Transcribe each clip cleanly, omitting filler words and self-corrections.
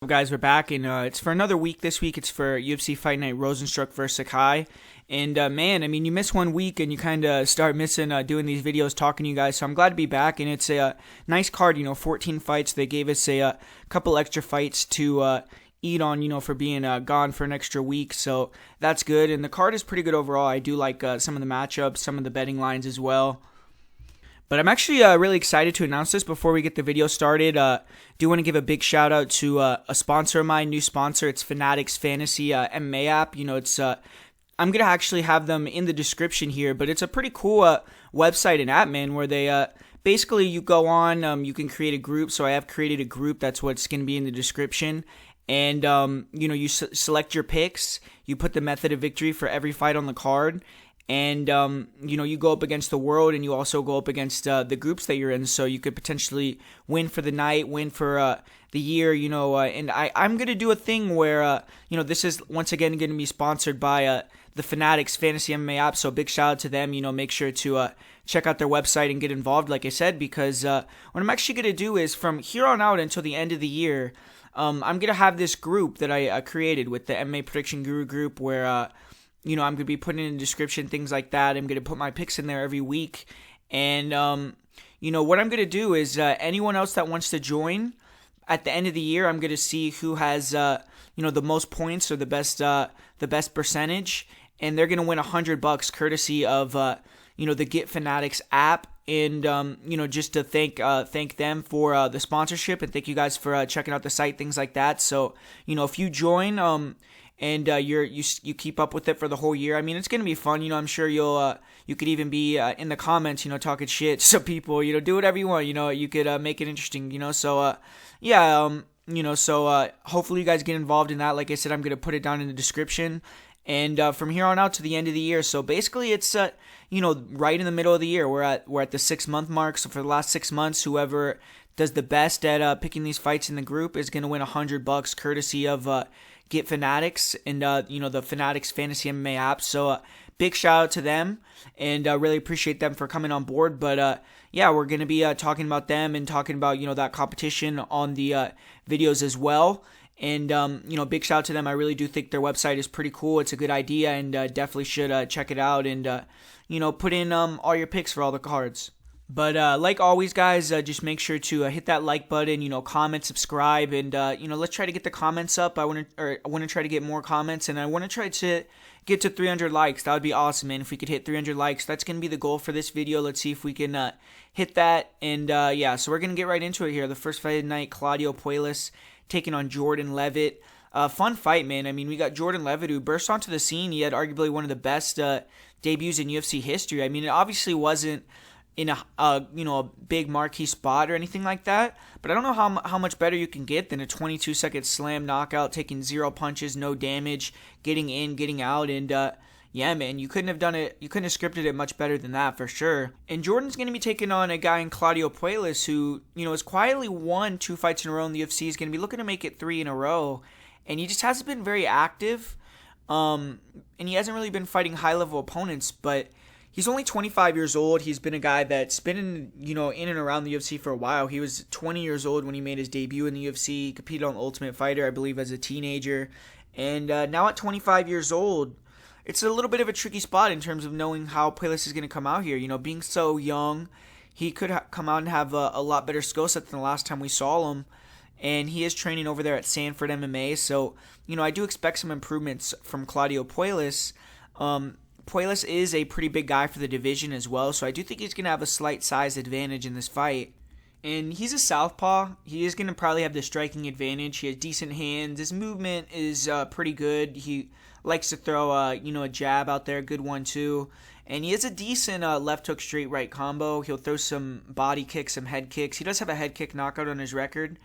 guys? We're back, and it's for another week. This week, it's for UFC Fight Night Rosenstruck versus Sakai. And man, I mean, you miss 1 week, and you kind of start missing doing these videos, talking to you guys. So I'm glad to be back, and it's a nice card. 14 fights. They gave us a couple extra fights to eat on, for being gone for an extra week. So that's good, and the card is pretty good overall. I do like some of the matchups, some of the betting lines as well. But I'm actually really excited to announce this before we get the video started. Do want to give a big shout out to a sponsor of mine, new sponsor. It's Fanatics Fantasy MMA app. It's I'm gonna actually have them in the description here, but it's a pretty cool website and app, man, where they basically you go on, you can create a group. So I have created a group. That's what's gonna be in the description. And you select your picks. You put the method of victory for every fight on the card. And, you go up against the world, and you also go up against the groups that you're in. So you could potentially win for the night, win for the year, and I'm going to do a thing where, this is once again going to be sponsored by the Fanatics Fantasy MMA app. So big shout out to them. Make sure to check out their website and get involved, like I said, because what I'm actually going to do is from here on out until the end of the year, I'm going to have this group that I created with the MMA Prediction Guru group where, I'm going to be putting in the description, things like that. I'm going to put my picks in there every week. And, what I'm going to do is anyone else that wants to join at the end of the year, I'm going to see who has, the most points or the best percentage. And they're going to win $100 courtesy of, the Get Fanatics app. And, just to thank them for the sponsorship, and thank you guys for checking out the site, things like that. So, if you join, and you keep up with it for the whole year, I mean, it's gonna be fun. I'm sure you could even be in the comments, talking shit to people. Do whatever you want. You could make it interesting. So hopefully you guys get involved in that. Like I said, I'm gonna put it down in the description. And from here on out to the end of the year, so basically it's right in the middle of the year. We're at the 6-month mark. So for the last 6 months, whoever does the best at picking these fights in the group is gonna win $100 courtesy of Get Fanatics and the Fanatics Fantasy MMA app. So big shout out to them, and really appreciate them for coming on board. But we're gonna be talking about them and talking about that competition on the videos as well. And big shout out to them. I really do think their website is pretty cool. It's a good idea, and definitely should check it out and put in all your picks for all the cards. But like always, guys, just make sure to hit that like button, comment, subscribe, and let's try to get the comments up. I want to try to get more comments, and I want to try to get to 300 likes. That would be awesome, man. If we could hit 300 likes, that's gonna be the goal for this video. Let's see if we can hit that. And so we're gonna get right into it here. The first fight of the night, Claudio Puelles taking on Jordan Leavitt. Fun fight, man. I mean, we got Jordan Leavitt, who burst onto the scene. He had arguably one of the best debuts in UFC history. I mean, it obviously wasn't in a big marquee spot or anything like that, but I don't know how much better you can get than a 22-second slam knockout, taking 0 punches, no damage, getting in, getting out, and man, you couldn't have done it. You couldn't have scripted it much better than that, for sure. And Jordan's going to be taking on a guy in Claudio Puelles who has quietly won 2 fights in a row in the UFC. He's going to be looking to make it 3 in a row, and he just hasn't been very active, and he hasn't really been fighting high-level opponents, but he's only 25 years old. He's been a guy that's been in and around the UFC for a while. He was 20 years old when he made his debut in the UFC. He competed on Ultimate Fighter, I believe, as a teenager. And now at 25 years old, it's a little bit of a tricky spot in terms of knowing how Puelles is going to come out here. Being so young, he could come out and have a lot better skill set than the last time we saw him. And he is training over there at Sanford MMA. So, I do expect some improvements from Claudio Puelles. Puelles is a pretty big guy for the division as well, so I do think he's going to have a slight size advantage in this fight. And he's a southpaw. He is going to probably have the striking advantage. He has decent hands. His movement is pretty good. He likes to throw a jab out there, good one too. And he has a decent left hook straight right combo. He'll throw some body kicks, some head kicks. He does have a head kick knockout on his record,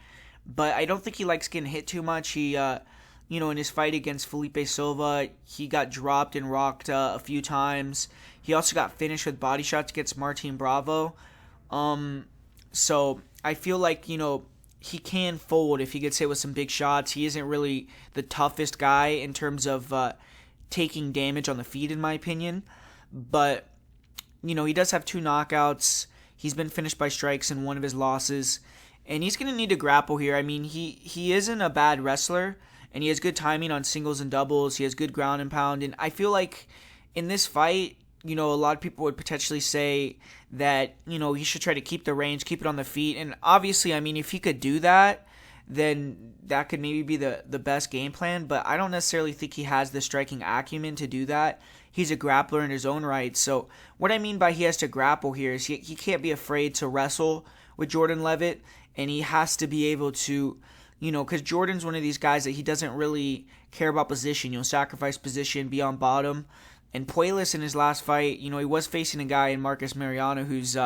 but I don't think he likes getting hit too much. He in his fight against Felipe Silva, he got dropped and rocked a few times. He also got finished with body shots against Martin Bravo. So I feel like, he can fold if he gets hit with some big shots. He isn't really the toughest guy in terms of taking damage on the feet, in my opinion. But, he does have 2 knockouts. He's been finished by strikes in one of his losses. and he's going to need to grapple here. I mean, he isn't a bad wrestler, and he has good timing on singles and doubles. He has good ground and pound, and I feel like in this fight, a lot of people would potentially say that, he should try to keep the range, keep it on the feet, and obviously, I mean, if he could do that, then that could maybe be the best game plan, but I don't necessarily think he has the striking acumen to do that. He's a grappler in his own right, so what I mean by he has to grapple here is he can't be afraid to wrestle with Jordan Levitt, and he has to be able to, because Jordan's one of these guys that he doesn't really care about position, sacrifice position, be on bottom. And Puelles in his last fight, he was facing a guy in Marcus Mariano who's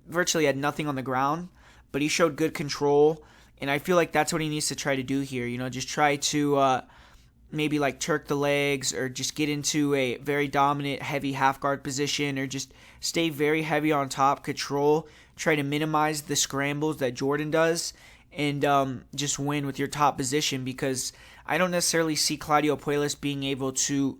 virtually had nothing on the ground, but he showed good control, and I feel like that's what he needs to try to do here. Just try to maybe like Turk the legs, or just get into a very dominant, heavy half guard position, or just stay very heavy on top, control, try to minimize the scrambles that Jordan does, and just win with your top position, because I don't necessarily see Claudio Puelles being able to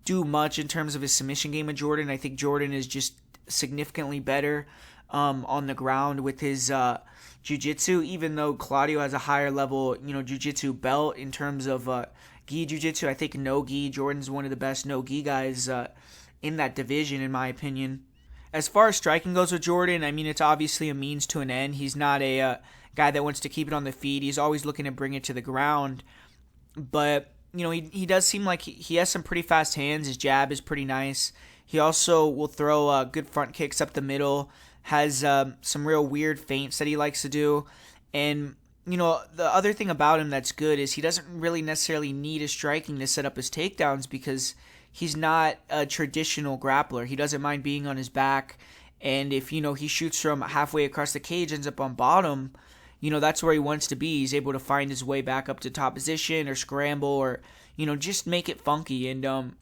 do much in terms of his submission game of Jordan. I think Jordan is just significantly better on the ground with his jiu-jitsu, even though Claudio has a higher level, jiu-jitsu belt in terms of gi jiu-jitsu. I think no-gi, Jordan's one of the best no-gi guys in that division, in my opinion. As far as striking goes with Jordan, I mean, it's obviously a means to an end. He's not a guy that wants to keep it on the feet. He's always looking to bring it to the ground. But he does seem like he has some pretty fast hands. His jab is pretty nice. He also will throw good front kicks up the middle, has some real weird feints that he likes to do. And, the other thing about him that's good is he doesn't really necessarily need his striking to set up his takedowns, because he's not a traditional grappler. He doesn't mind being on his back. And if, he shoots from halfway across the cage, ends up on bottom, that's where he wants to be. He's able to find his way back up to top position, or scramble, or, just make it funky. And,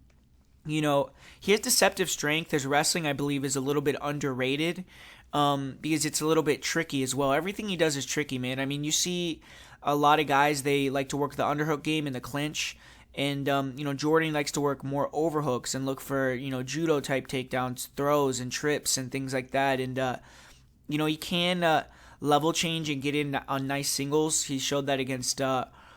he has deceptive strength. His wrestling, I believe, is a little bit underrated because it's a little bit tricky as well. Everything he does is tricky, man. I mean, you see a lot of guys, they like to work the underhook game in the clinch. And, Jordan likes to work more overhooks and look for, judo-type takedowns, throws, and trips, and things like that. And, he can level change and get in on nice singles. He showed that against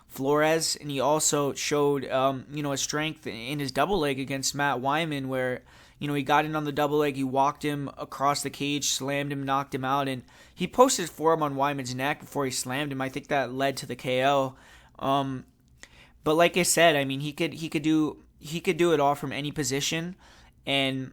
Flores, and he also showed his strength in his double leg against Matt Wyman, where he got in on the double leg, he walked him across the cage, slammed him, knocked him out, and he posted his forearm on Wyman's neck before he slammed him. I think that led to the KO. But like I said, I mean, he could do it all from any position, and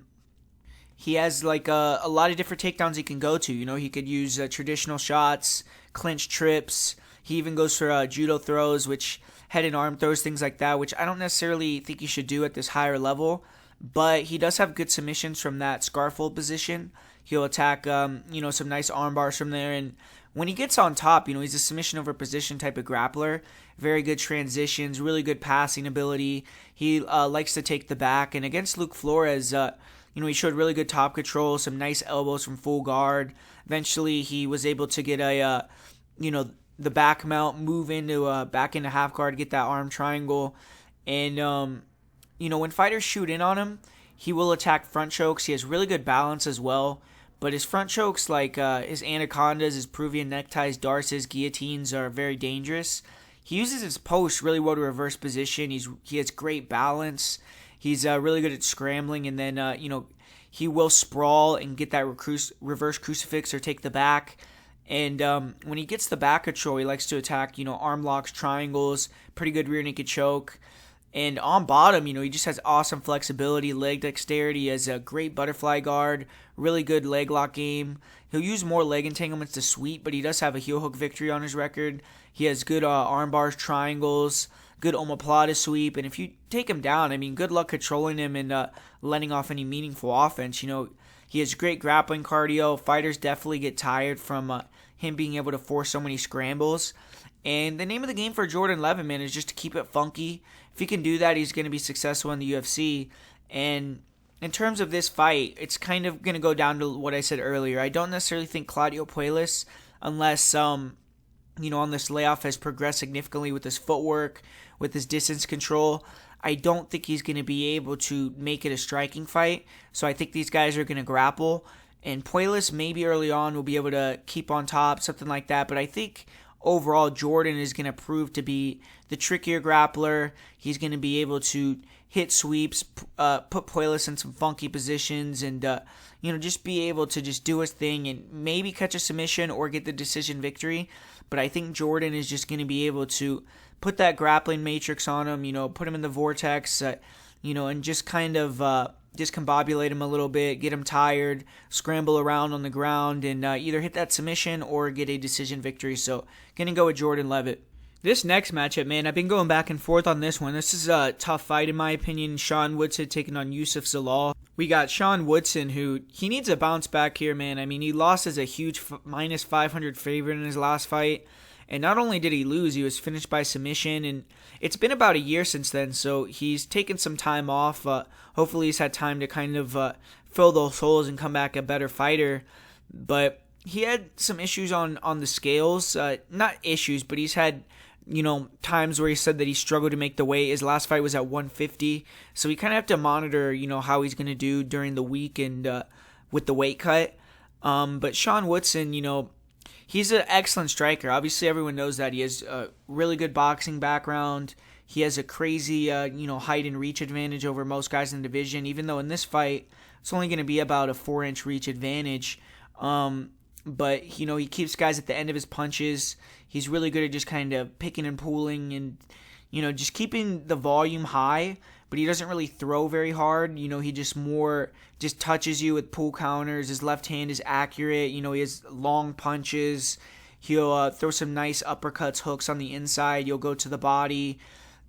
he has like a lot of different takedowns he can go to. He could use traditional shots, clinch trips. He even goes for judo throws, which head and arm throws, things like that, which I don't necessarily think he should do at this higher level. But he does have good submissions from that scarfold position. He'll attack, some nice arm bars from there. And when he gets on top, he's a submission over position type of grappler. Very good transitions, really good passing ability. He likes to take the back. And against Luke Flores, he showed really good top control, some nice elbows from full guard. Eventually, he was able to get the back mount, move into back into half guard, get that arm triangle. And, when fighters shoot in on him, he will attack front chokes. He has really good balance as well. But his front chokes, like his anacondas, his Peruvian neckties, darces, guillotines, are very dangerous. He uses his post really well to reverse position. He has great balance. He's really good at scrambling, and then he will sprawl and get that reverse crucifix or take the back. And when he gets the back control, he likes to attack arm locks, triangles, pretty good rear naked choke. And on bottom, he just has awesome flexibility, leg dexterity. He has a great butterfly guard, really good leg lock game. He'll use more leg entanglements to sweep, but he does have a heel hook victory on his record. He has good arm bars, triangles, good omoplata sweep. And if you take him down, I mean, good luck controlling him and letting off any meaningful offense. He has great grappling cardio. Fighters definitely get tired from him being able to force so many scrambles. And the name of the game for Jordan Levitt, man, is just to keep it funky. If he can do that, he's going to be successful in the UFC. And in terms of this fight, it's kind of going to go down to what I said earlier. I don't necessarily think Claudio Puelles, unless, on this layoff has progressed significantly with his footwork, with his distance control, I don't think he's going to be able to make it a striking fight. So I think these guys are going to grapple. And Puelles maybe early on will be able to keep on top, something like that. But I think overall Jordan is going to prove to be the trickier grappler. He's going to be able to hit sweeps, put Puelles in some funky positions, and just be able to just do his thing and maybe catch a submission or get the decision victory. But I think Jordan is just going to be able to put that grappling matrix on him, put him in the vortex, and just kind of discombobulate him a little bit, get him tired, scramble around on the ground, and either hit that submission or get a decision victory. So, going to go with Jordan Leavitt. This next matchup, man, I've been going back and forth on this one. This is a tough fight in my opinion. Sean Woodson taking on Youssef Zalal. We got Sean Woodson, who he needs a bounce back here, man. I mean, he lost as a huge minus 500 favorite in his last fight. And not only did he lose, he was finished by submission. And it's been about a year since then, so he's taken some time off. Hopefully he's had time to kind of fill those holes and come back a better fighter. But he had some issues on the scales. Not issues, but he's had times where he said that he struggled to make the weight. His last fight was at 150. So we kind of have to monitor, how he's going to do during the week and with the weight cut. But Sean Woodson, he's an excellent striker. Obviously, everyone knows that. He has a really good boxing background. He has a crazy, height and reach advantage over most guys in the division, even though in this fight, it's only going to be about a 4-inch reach advantage. But, he keeps guys at the end of his punches. He's really good at just kind of picking and pulling and, just keeping the volume high. But he doesn't really throw very hard. He just touches you with pull counters. His left hand is accurate. He has long punches. He'll throw some nice uppercuts, hooks on the inside. You'll go to the body.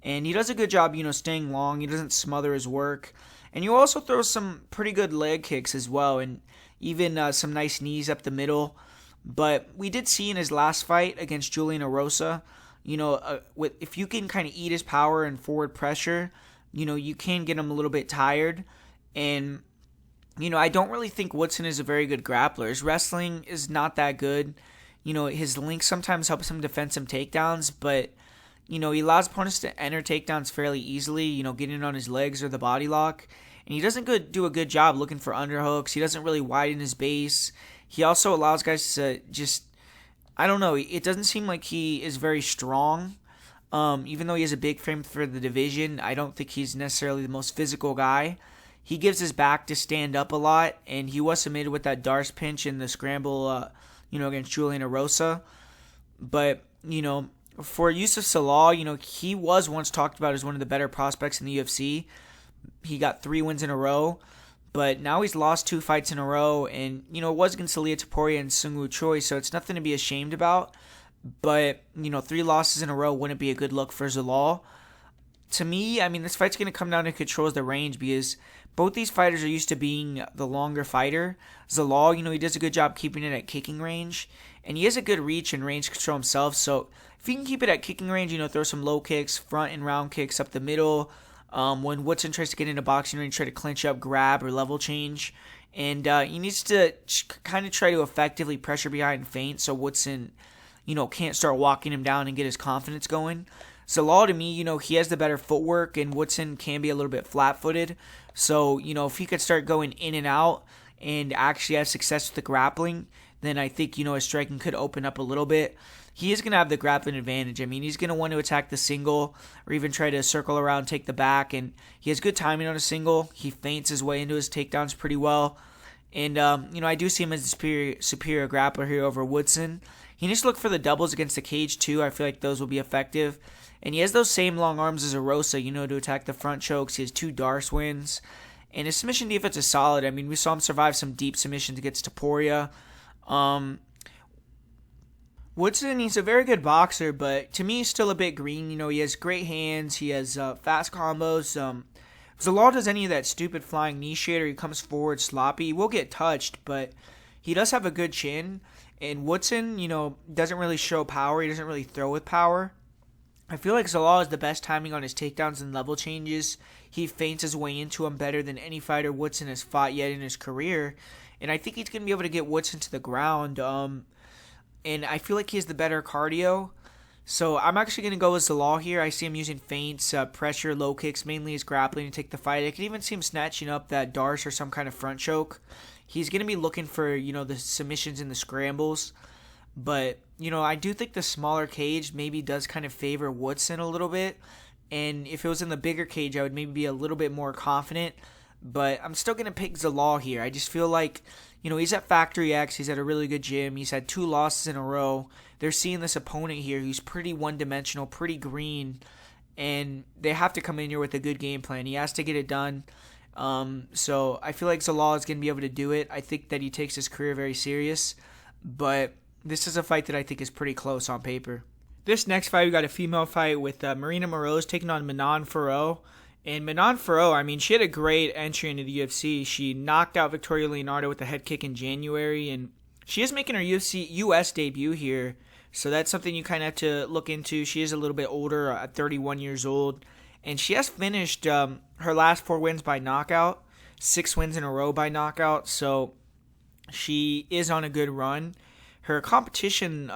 And he does a good job, staying long. He doesn't smother his work. And you also throw some pretty good leg kicks as well. And even some nice knees up the middle. But we did see in his last fight against Julian Erosa, if you can kind of eat his power and forward pressure, you can get him a little bit tired. And, I don't really think Woodson is a very good grappler. His wrestling is not that good. His link sometimes helps him defend some takedowns, but, he allows opponents to enter takedowns fairly easily, getting on his legs or the body lock. And he doesn't do a good job looking for underhooks. He doesn't really widen his base. He also allows guys to I don't know, it doesn't seem like he is very strong. Even though he has a big frame for the division, I don't think he's necessarily the most physical guy. He gives his back to stand up a lot, and he was submitted with that Darce pinch in the scramble, against Julian Erosa. But, for Youssef Zalal, he was once talked about as one of the better prospects in the UFC. He got 3 wins in a row, but now he's lost 2 fights in a row, and, it was against Ilia Topuria and Seung-Woo Choi, so it's nothing to be ashamed about. But, 3 losses in a row wouldn't be a good look for Zalal. To me, this fight's going to come down to controls the range because both these fighters are used to being the longer fighter. Zalal, he does a good job keeping it at kicking range, and he has a good reach and range control himself. So if he can keep it at kicking range, throw some low kicks, front and round kicks up the middle. When Woodson tries to get into boxing range, try to clinch up, grab, or level change. And he needs to kind of try to effectively pressure behind and feint so Woodson, can't start walking him down and get his confidence going. Zalal, to me, he has the better footwork, and Woodson can be a little bit flat-footed. So, if he could start going in and out and actually have success with the grappling, then I think, his striking could open up a little bit. He is going to have the grappling advantage. He's going to want to attack the single or even try to circle around, take the back, and he has good timing on a single. He feints his way into his takedowns pretty well. And, I do see him as a superior grappler here over Woodson. He needs to look for the doubles against the cage, too. I feel like those will be effective. And he has those same long arms as Erosa, to attack the front chokes. He has 2 Darce wins. And his submission defense is solid. We saw him survive some deep submissions against Topuria. Woodson, he's a very good boxer, but to me, he's still a bit green. He has great hands. He has fast combos. If Zalal does any of that stupid flying knee shit or he comes forward sloppy, he will get touched, but he does have a good chin. And Woodson, doesn't really show power. He doesn't really throw with power. I feel like Zalal has the best timing on his takedowns and level changes. He feints his way into him better than any fighter Woodson has fought yet in his career. And I think he's going to be able to get Woodson to the ground. And I feel like he has the better cardio. So I'm actually going to go with Zalal here. I see him using feints, pressure, low kicks, mainly his grappling to take the fight. I could even see him snatching up that Darce or some kind of front choke. he's going to be looking for, the submissions and the scrambles. But, I do think the smaller cage maybe does kind of favor Woodson a little bit. And if it was in the bigger cage, I would maybe be a little bit more confident. But I'm still going to pick Zalal here. I just feel like, he's at Factory X. He's at a really good gym. He's had 2 losses in a row. They're seeing this opponent here who's pretty one-dimensional, pretty green. And they have to come in here with a good game plan. He has to get it done. So I feel like Zalal is going to be able to do it. I think that he takes his career very serious. But this is a fight that I think is pretty close on paper. This next fight, we got a female fight with Marina Moroz taking on Manon Fiorot. And Manon Fiorot, she had a great entry into the UFC. She knocked out Victoria Leonardo with a head kick in January. And she is making her US debut here. So that's something you kind of have to look into. She is a little bit older, at 31 years old. And she has finished her last 4 wins by knockout, 6 wins in a row by knockout. So she is on a good run. Her competition,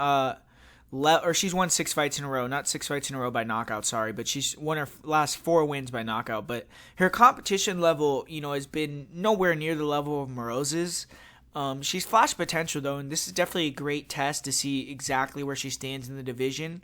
she's won 6 fights in a row. Not 6 fights in a row by knockout, sorry. But she's won her last 4 wins by knockout. But her competition level, has been nowhere near the level of Moroz's. She's flashed potential, though, and this is definitely a great test to see exactly where she stands in the division.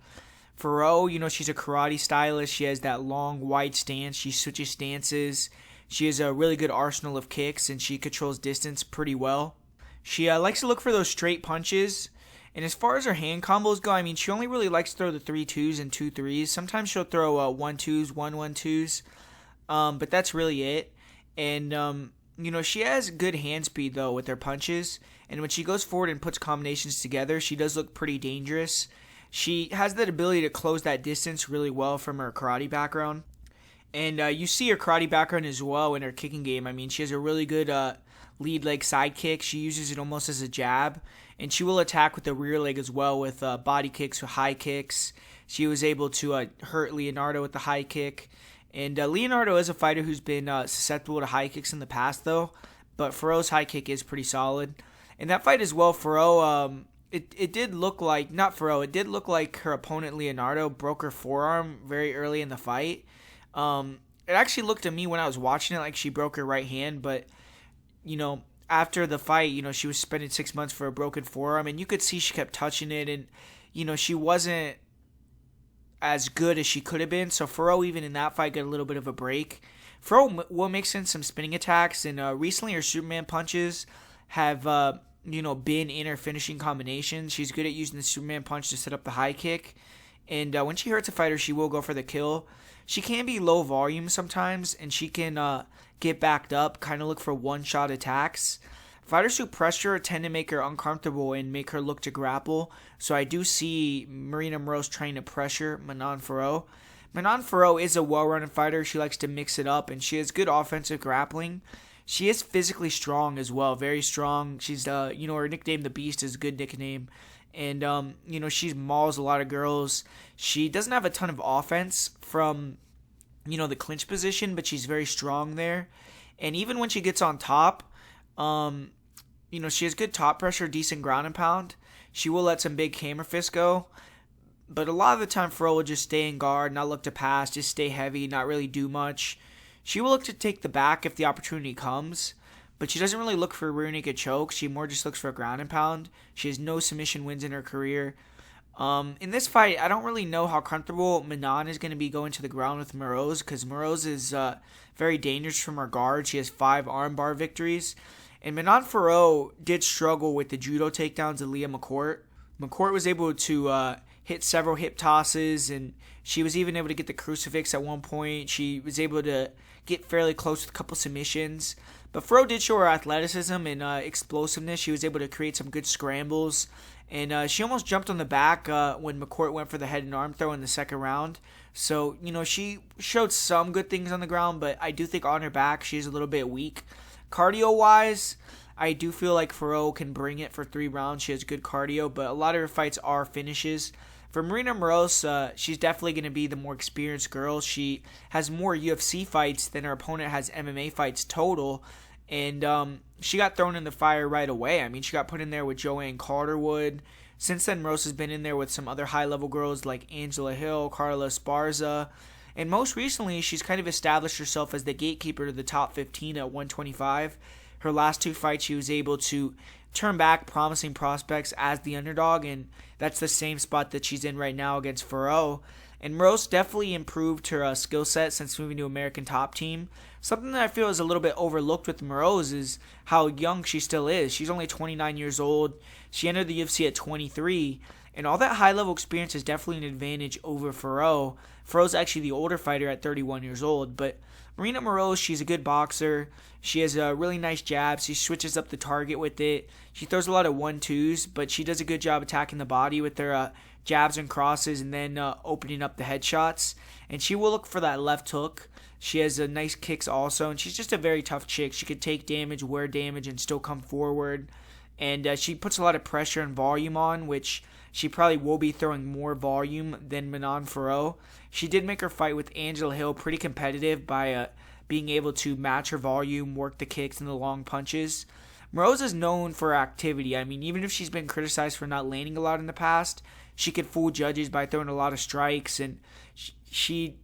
Fiorot, she's a karate stylist. She has that long, wide stance. She switches stances. She has a really good arsenal of kicks, and she controls distance pretty well. She likes to look for those straight punches. And as far as her hand combos go, she only really likes to throw the 3-2s and 2-3s. Sometimes she'll throw 1-2s, 1-1-2s. But that's really it. And, she has good hand speed, though, with her punches. And when she goes forward and puts combinations together, she does look pretty dangerous. She has that ability to close that distance really well from her karate background. And you see her karate background as well in her kicking game. She has a really good lead leg side kick. She uses it almost as a jab. And she will attack with the rear leg as well with body kicks or high kicks. She was able to hurt Leonardo with the high kick. And Leonardo is a fighter who's been susceptible to high kicks in the past, though. But Fiorot's high kick is pretty solid. In that fight as well, Fiorot, it did look like, not Fiorot, it did look like her opponent Leonardo broke her forearm very early in the fight. It actually looked to me when I was watching it like she broke her right hand, but, after the fight, she was spending 6 months for a broken forearm, and you could see she kept touching it, and, she wasn't as good as she could have been. So Fiorot, even in that fight, got a little bit of a break. Fiorot will mix in some spinning attacks, and recently her Superman punches have been in her finishing combinations. She's good at using the Superman punch to set up the high kick, and when she hurts a fighter, she will go for the kill. She can be low volume sometimes, and she can get backed up, kind of look for one-shot attacks. Fighters who pressure her tend to make her uncomfortable and make her look to grapple. So I do see Marina Moroz trying to pressure Manon Fiorot. Manon Fiorot is a well-rounded fighter. She likes to mix it up, and she has good offensive grappling. She is physically strong as well, very strong. She's, her nickname, The Beast, is a good nickname. And, she mauls a lot of girls. She doesn't have a ton of offense from, the clinch position, but she's very strong there. And even when she gets on top, she has good top pressure, decent ground and pound. She will let some big hammer fists go. But a lot of the time, Fiorot will just stay in guard, not look to pass, just stay heavy, not really do much. She will look to take the back if the opportunity comes. But she doesn't really look for rear naked chokes. She more just looks for a ground and pound. She has no submission wins in her career. In this fight, I don't really know how comfortable Manon is going to be going to the ground with Moroz, because Moroz is very dangerous from her guard. She has 5 armbar victories. And Manon Fiorot did struggle with the judo takedowns of Leah McCourt. McCourt was able to hit several hip tosses, and she was even able to get the crucifix at one point. She was able to get fairly close with a couple submissions. But Fiorot did show her athleticism and explosiveness. She was able to create some good scrambles. And she almost jumped on the back when McCourt went for the head and arm throw in the second round. So, she showed some good things on the ground, but I do think on her back she's a little bit weak. Cardio-wise, I do feel like Fiorot can bring it for 3 rounds. She has good cardio, but a lot of her fights are finishes. For Marina Moroz, she's definitely going to be the more experienced girl. She has more UFC fights than her opponent has MMA fights total. And she got thrown in the fire right away. She got put in there with Joanne Calderwood. Since then, Moroz has been in there with some other high-level girls like Angela Hill, Carla Esparza. And most recently, she's kind of established herself as the gatekeeper to the top 15 at 125. her last two fights, she was able to turn back promising prospects as the underdog, and that's the same spot that she's in right now against Ferro. And Moroz definitely improved her skill set since moving to American Top Team. Something that I feel is a little bit overlooked with Moroz is how young she still is. She's only 29 years old. She entered the UFC at 23. And all that high-level experience is definitely an advantage over Ferro. Ferro's actually the older fighter at 31 years old. But Marina Moroz, she's a good boxer. She has a really nice jab. She switches up the target with it. She throws a lot of 1-2s, but she does a good job attacking the body with her jabs and crosses and then opening up the headshots. And she will look for that left hook. She has nice kicks also, and she's just a very tough chick. She could take damage, wear damage, and still come forward. And she puts a lot of pressure and volume on, which she probably will be throwing more volume than Manon Ferro. She did make her fight with Angela Hill pretty competitive by being able to match her volume, work the kicks and the long punches. Moroz is known for her activity. I mean, even if she's been criticized for not landing a lot in the past, she could fool judges by throwing a lot of strikes, and she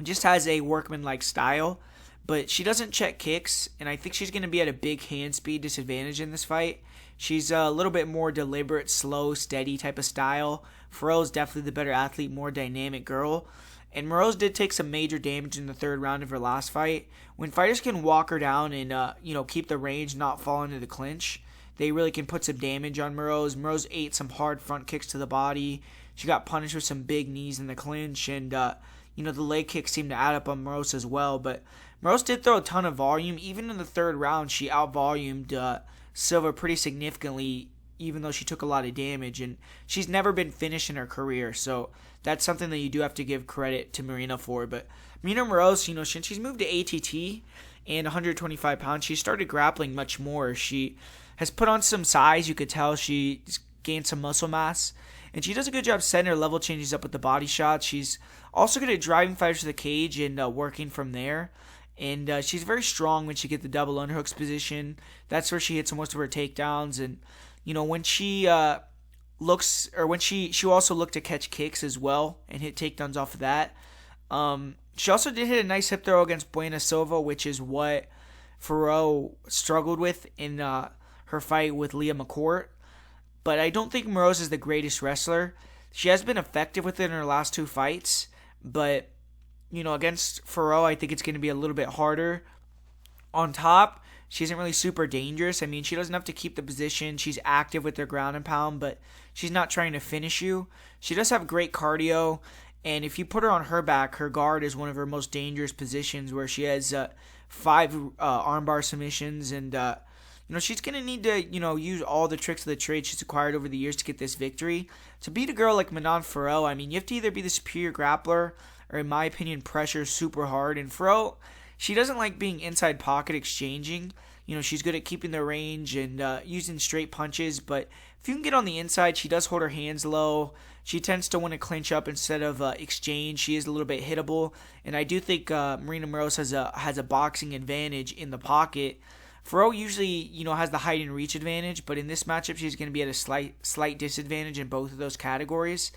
just has a workman-like style. But she doesn't check kicks, and I think she's going to be at a big hand speed disadvantage in this fight. She's a little bit more deliberate, slow, steady type of style. Ferro's definitely the better athlete, more dynamic girl. And Moroz did take some major damage in the third round of her last fight. When fighters can walk her down and keep the range, not fall into the clinch, they really can put some damage on Moroz. Moroz ate some hard front kicks to the body. She got punished with some big knees in the clinch, and the leg kicks seemed to add up on Moroz as well. But Moroz did throw a ton of volume. Even in the third round, she outvolumed Silva pretty significantly, even though she took a lot of damage. And she's never been finished in her career, so that's something that you do have to give credit to Marina for. But Marina Moroz, since she's moved to ATT and 125 pounds, she started grappling much more. She has put on some size. You could tell she's gained some muscle mass. And she does a good job setting her level changes up with the body shots. She's also good at driving fighters to the cage and working from there. And she's very strong when she gets the double underhooks position. That's where she hits most of her takedowns. And, when she she'll also look to catch kicks as well and hit takedowns off of that. She also did hit a nice hip throw against Buena Silva, which is what Ferro struggled with in her fight with Leah McCourt. But I don't think Moroz is the greatest wrestler. She has been effective with it in her last two fights. But, against Ferro, I think it's going to be a little bit harder. On top, she isn't really super dangerous. I mean, she doesn't have to keep the position. She's active with her ground and pound, but she's not trying to finish you. She does have great cardio. And if you put her on her back, her guard is one of her most dangerous positions, where she has 5 armbar submissions, and she's going to need to, use all the tricks of the trade she's acquired over the years to get this victory. To beat a girl like Manon Ferro, I mean, you have to either be the superior grappler or, in my opinion, pressure super hard. And Ferro, she doesn't like being inside pocket exchanging. She's good at keeping the range and using straight punches. But if you can get on the inside, she does hold her hands low. She tends to want to clinch up instead of exchange. She is a little bit hittable. And I do think Marina Moroz has a boxing advantage in the pocket. Ferro usually, has the height and reach advantage, but in this matchup, she's going to be at a slight disadvantage in both of those categories.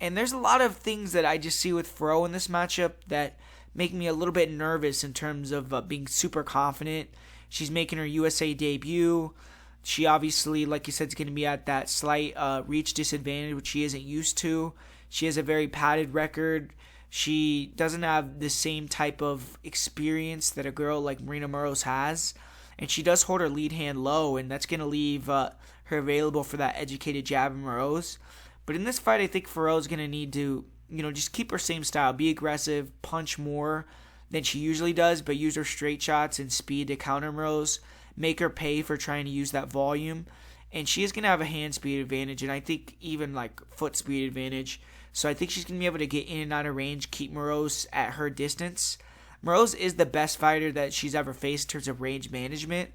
And there's a lot of things that I just see with Ferro in this matchup that make me a little bit nervous in terms of being super confident. She's making her USA debut. She obviously, like you said, is going to be at that slight reach disadvantage, which she isn't used to. She has a very padded record. She doesn't have the same type of experience that a girl like Marina Moroz has. And she does hold her lead hand low, and that's going to leave her available for that educated jab of Moroz. But in this fight, I think Ferro is going to need to, just keep her same style. Be aggressive, punch more than she usually does, but use her straight shots and speed to counter Moroz. Make her pay for trying to use that volume. And she is going to have a hand speed advantage, and I think even like foot speed advantage. So I think she's going to be able to get in and out of range, keep Moroz at her distance. Moroz is the best fighter that she's ever faced in terms of range management.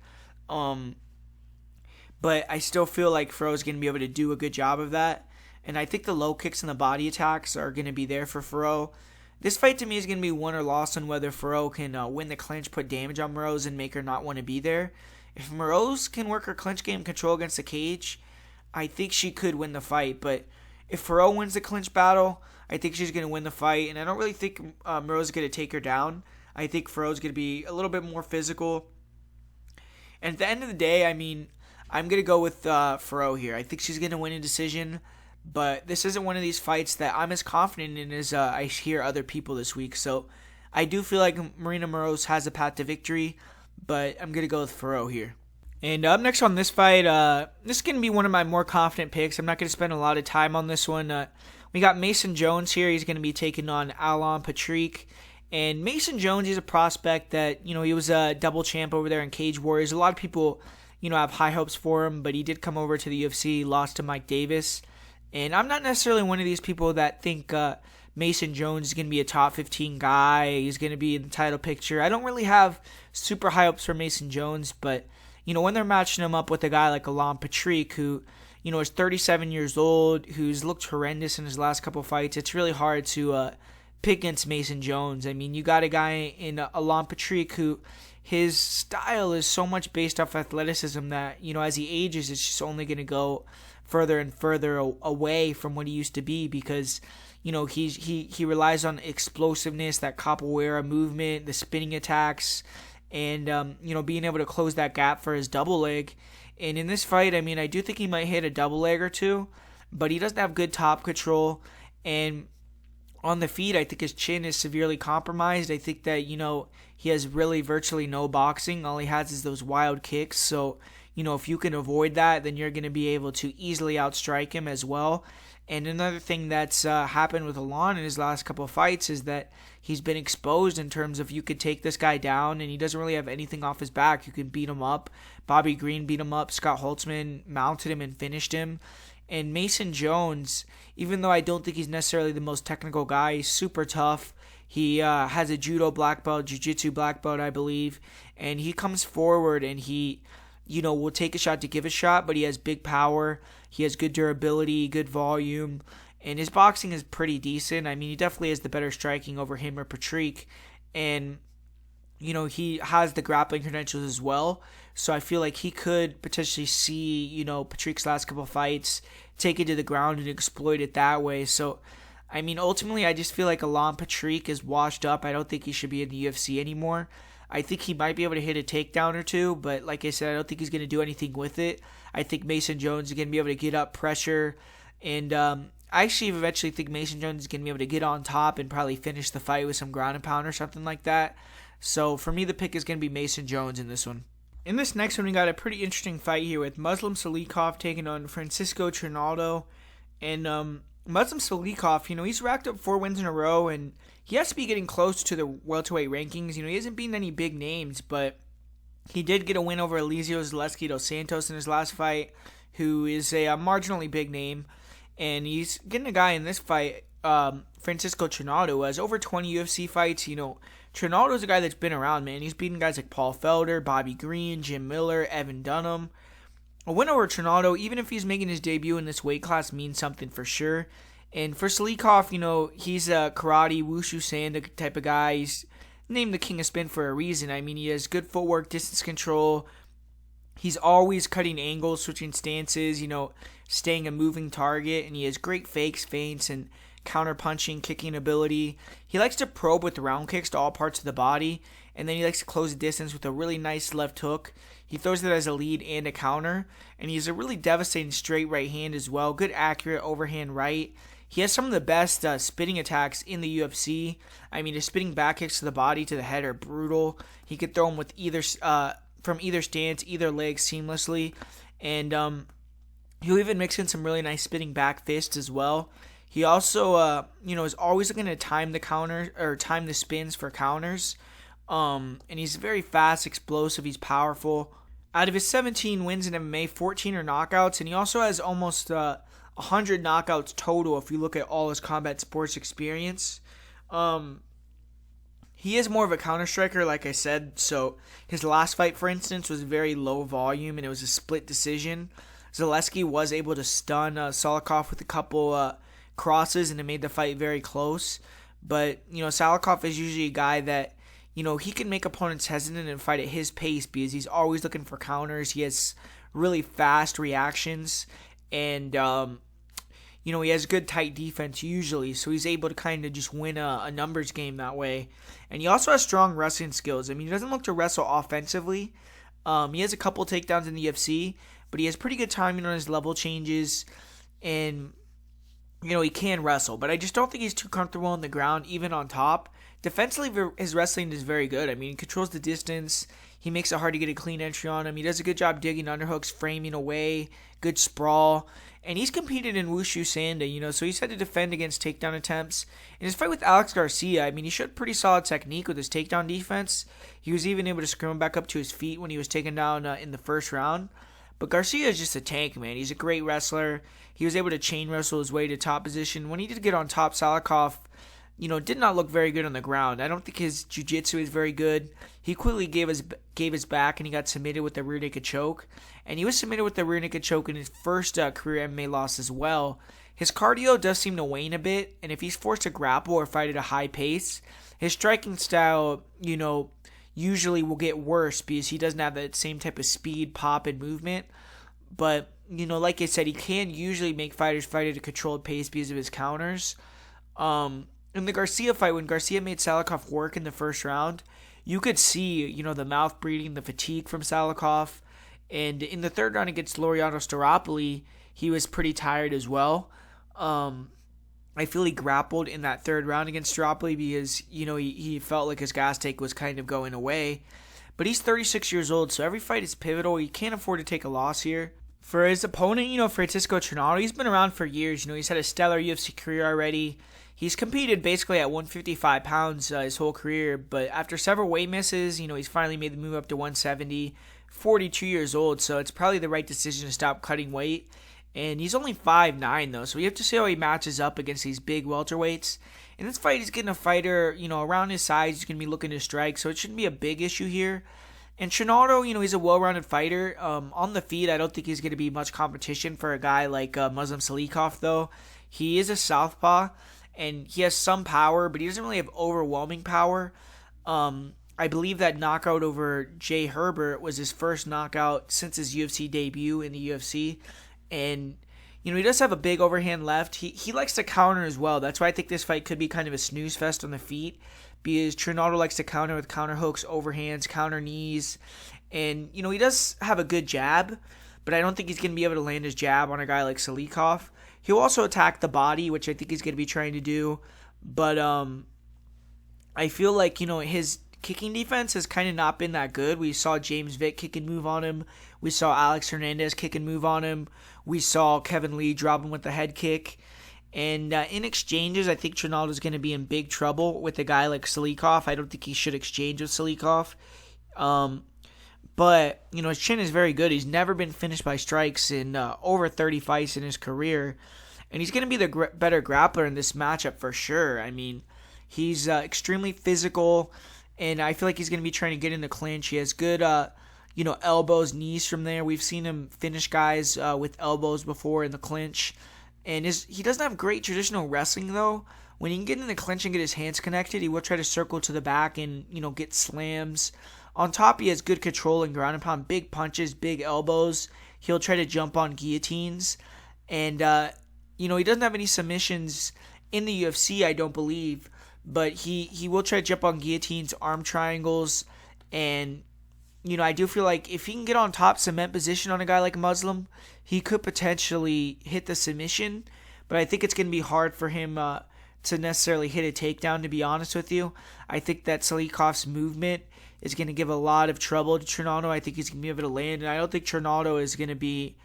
But I still feel like Ferro is going to be able to do a good job of that. And I think the low kicks and the body attacks are going to be there for Ferro. This fight to me is going to be won or lost on whether Ferro can win the clinch, put damage on Moroz, and make her not want to be there. If Moroz can work her clinch game control against the cage, I think she could win the fight. But if Ferro wins the clinch battle, I think she's going to win the fight. And I don't really think Moroz is going to take her down. I think Ferro is going to be a little bit more physical And at the end of the day, I mean, I'm going to go with Faro here. I think she's going to win a decision, but this isn't one of these fights that I'm as confident in as I hear other people this week. So I do feel like Marina Moroz has a path to victory, but I'm going to go with Faro here. And up next on this fight, this is going to be one of my more confident picks. I'm not going to spend a lot of time on this one. We got Mason Jones here. He's going to be taking on Alan Patrick. And Mason Jones is a prospect that, he was a double champ over there in Cage Warriors. A lot of people, have high hopes for him, but he did come over to the UFC, lost to Mike Davis. And I'm not necessarily one of these people that think Mason Jones is going to be a top 15 guy. He's going to be in the title picture. I don't really have super high hopes for Mason Jones, but when they're matching him up with a guy like Alan Patrick, who, is 37 years old, who's looked horrendous in his last couple fights, it's really hard to pick against Mason Jones. I mean, you got a guy in Alan Patrick who his style is so much based off athleticism that, as he ages, it's just only going to go further and further away from what he used to be because, he relies on explosiveness, that capoeira movement, the spinning attacks, and, being able to close that gap for his double leg. And in this fight, I mean, I do think he might hit a double leg or two, but he doesn't have good top control. And on the feet, I think his chin is severely compromised. I think that, he has really virtually no boxing. All he has is those wild kicks. So, if you can avoid that, then you're going to be able to easily outstrike him as well. And another thing that's happened with Alan in his last couple of fights is that he's been exposed in terms of you could take this guy down and he doesn't really have anything off his back. You can beat him up. Bobby Green beat him up. Scott Holtzman mounted him and finished him. And Mason Jones, even though I don't think he's necessarily the most technical guy, he's super tough. He has a judo black belt, jiu-jitsu black belt, I believe. And he comes forward and he, will take a shot to give a shot, but he has big power. He has good durability, good volume. And his boxing is pretty decent. I mean, he definitely has the better striking over him or Patrick. And, he has the grappling credentials as well. So I feel like he could potentially see, Patrick's last couple fights, take it to the ground and exploit it that way. So, I mean, ultimately, I just feel like Alan Patrick is washed up. I don't think he should be in the UFC anymore. I think he might be able to hit a takedown or two, but like I said, I don't think he's going to do anything with it. I think Mason Jones is going to be able to get up pressure, and I actually eventually think Mason Jones is going to be able to get on top and probably finish the fight with some ground and pound or something like that. So for me, the pick is going to be Mason Jones in this one. In this next one, we got a pretty interesting fight here with Muslim Salikhov taking on Francisco Trinaldo. And Muslim Salikhov, he's racked up 4 wins in a row, and he has to be getting close to the welterweight rankings. He hasn't beaten any big names, but he did get a win over Eliseo Zaleski dos Santos in his last fight, who is a marginally big name. And he's getting a guy in this fight, Francisco Trinaldo, who has over 20 UFC fights. Trinaldo's a guy that's been around, man. He's beaten guys like Paul Felder, Bobby Green, Jim Miller, Evan Dunham. A win over Trinaldo, even if he's making his debut in this weight class, means something for sure. And for Salikhov, he's a karate, wushu sanda type of guy. He's named the king of spin for a reason. I mean, he has good footwork, distance control. He's always cutting angles, switching stances, staying a moving target. And he has great fakes, feints, and counter-punching, kicking ability. He likes to probe with round kicks to all parts of the body. And then he likes to close the distance with a really nice left hook. He throws it as a lead and a counter. And he has a really devastating straight right hand as well. Good accurate overhand right. He has some of the best spinning attacks in the UFC. I mean, his spinning back kicks to the body, to the head are brutal. He could throw them with from either stance, either leg seamlessly. And he'll even mix in some really nice spinning back fists as well. He also, is always looking to time the counter or time the spins for counters. And he's very fast, explosive. He's powerful. Out of his 17 wins in MMA, 14 are knockouts, and he also has almost 100 knockouts total if you look at all his combat sports experience. He is more of a counter striker, like I said. So his last fight, for instance, was very low volume, and it was a split decision. Zaleski was able to stun Salikhov with a couple crosses, and it made the fight very close. But Salikhov is usually a guy that he can make opponents hesitant and fight at his pace because he's always looking for counters. He has really fast reactions, and he has good tight defense usually, so he's able to kind of just win a numbers game that way. And he also has strong wrestling skills. I mean, he doesn't look to wrestle offensively, He has a couple takedowns in the UFC, but he has pretty good timing on his level changes, and he can wrestle, but I just don't think he's too comfortable on the ground, even on top. Defensively, his wrestling is very good. I mean, he controls the distance. He makes it hard to get a clean entry on him. He does a good job digging underhooks, framing away, good sprawl. And he's competed in Wushu Sanda, so he's had to defend against takedown attempts. In his fight with Alex Garcia, I mean, he showed pretty solid technique with his takedown defense. He was even able to scrim him back up to his feet when he was taken down in the first round. But Garcia is just a tank, man. He's a great wrestler. He was able to chain wrestle his way to top position. When he did get on top, Salikov, did not look very good on the ground. I don't think his jiu-jitsu is very good. He quickly gave his back, and he got submitted with the rear naked choke. And he was submitted with the rear naked choke in his first career MMA loss as well. His cardio does seem to wane a bit, and if he's forced to grapple or fight at a high pace, his striking style, usually will get worse because he doesn't have that same type of speed, pop, and movement. But, like I said, he can usually make fighters fight at a controlled pace because of his counters. In the Garcia fight, when Garcia made Salikov work in the first round, you could see, the mouth bleeding, the fatigue from Salikov. And in the third round against Laureano Staropoli, he was pretty tired as well. I feel he grappled in that third round against Staropoli because, he felt like his gas tank was kind of going away. But he's 36 years old, so every fight is pivotal. He can't afford to take a loss here. For his opponent, Francisco Trinaldo, he's been around for years. He's had a stellar UFC career already. He's competed basically at 155 pounds his whole career, but after several weight misses, he's finally made the move up to 170, 42 years old, so it's probably the right decision to stop cutting weight. And he's only 5'9", though, so we have to see how he matches up against these big welterweights. In this fight, he's getting a fighter, around his size. He's going to be looking to strike, so it shouldn't be a big issue here. And Trinaldo, he's a well-rounded fighter. On the feet, I don't think he's going to be much competition for a guy like Muslim Salikov, though. He is a southpaw, and he has some power, but he doesn't really have overwhelming power. I believe that knockout over Jay Herbert was his first knockout since his UFC debut in the UFC. And, he does have a big overhand left. He likes to counter as well. That's why I think this fight could be kind of a snooze fest on the feet, because Trinaldo likes to counter with counter hooks, overhands, counter knees. And, he does have a good jab, but I don't think he's going to be able to land his jab on a guy like Salikov. He'll also attack the body, which I think he's going to be trying to do. But I feel like, his kicking defense has kind of not been that good. We saw James Vick kick and move on him. We saw Alex Hernandez kick and move on him. We saw Kevin Lee drop him with the head kick. And in exchanges, I think Trinaldo's going to be in big trouble with a guy like Salikov. I don't think he should exchange with Salikov. But, his chin is very good. He's never been finished by strikes in over 30 fights in his career. And he's going to be the better grappler in this matchup for sure. I mean, he's extremely physical, and I feel like he's going to be trying to get in the clinch. He has good, elbows, knees from there. We've seen him finish guys with elbows before in the clinch. And he doesn't have great traditional wrestling, though. When he can get in the clinch and get his hands connected, he will try to circle to the back and, get slams. On top, he has good control and ground and pound, big punches, big elbows. He'll try to jump on guillotines. And, he doesn't have any submissions in the UFC, I don't believe. But he will try to jump on guillotines, arm triangles. And, I do feel like if he can get on top cement position on a guy like Muslim, he could potentially hit the submission. But I think it's going to be hard for him to necessarily hit a takedown, to be honest with you. I think that Salikov's movement is going to give a lot of trouble to Trinaldo. I think he's going to be able to land, and I don't think Trinaldo is going to be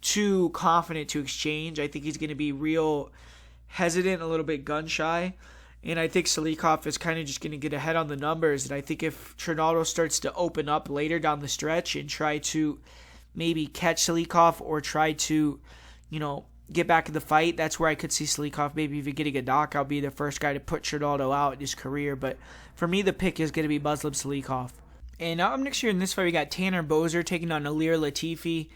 too confident to exchange. I think he's going to be real hesitant, a little bit gun-shy, and I think Salikov is kind of just going to get ahead on the numbers, and I think if Trinaldo starts to open up later down the stretch and try to maybe catch Salikov or try to, get back in the fight, that's where I could see Salikov maybe even getting a knockout, be the first guy to put Trinaldo out in his career. But for me, the pick is going to be Muslim Salikov. And up next year in this fight, we got Tanner Boser taking on Ilir Latifi.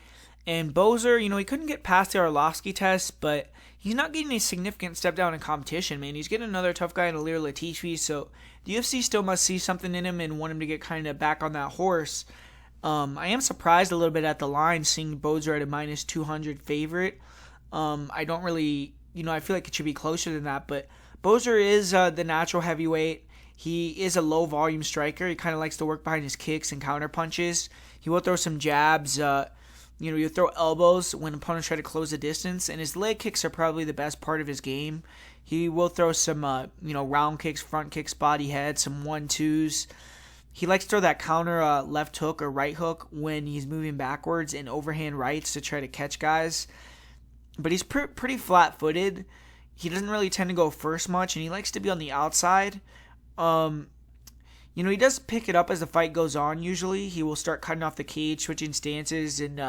And Boser, he couldn't get past the Arlovsky test, but he's not getting a significant step down in competition, man. He's getting another tough guy in Ilir Latifi, so the UFC still must see something in him and want him to get kind of back on that horse. I am surprised a little bit at the line, seeing Boser at a minus 200 favorite. I don't really, I feel like it should be closer than that, but Boser is the natural heavyweight. He is a low volume striker. He kind of likes to work behind his kicks and counter punches. He will throw some jabs. You'll throw elbows when opponents try to close the distance, and his leg kicks are probably the best part of his game. He will throw some, round kicks, front kicks, body head, some 1-2s. He likes to throw that counter left hook or right hook when he's moving backwards and overhand rights to try to catch guys. But he's pretty flat-footed. He doesn't really tend to go first much, and he likes to be on the outside. He does pick it up as the fight goes on usually. He will start cutting off the cage, switching stances, and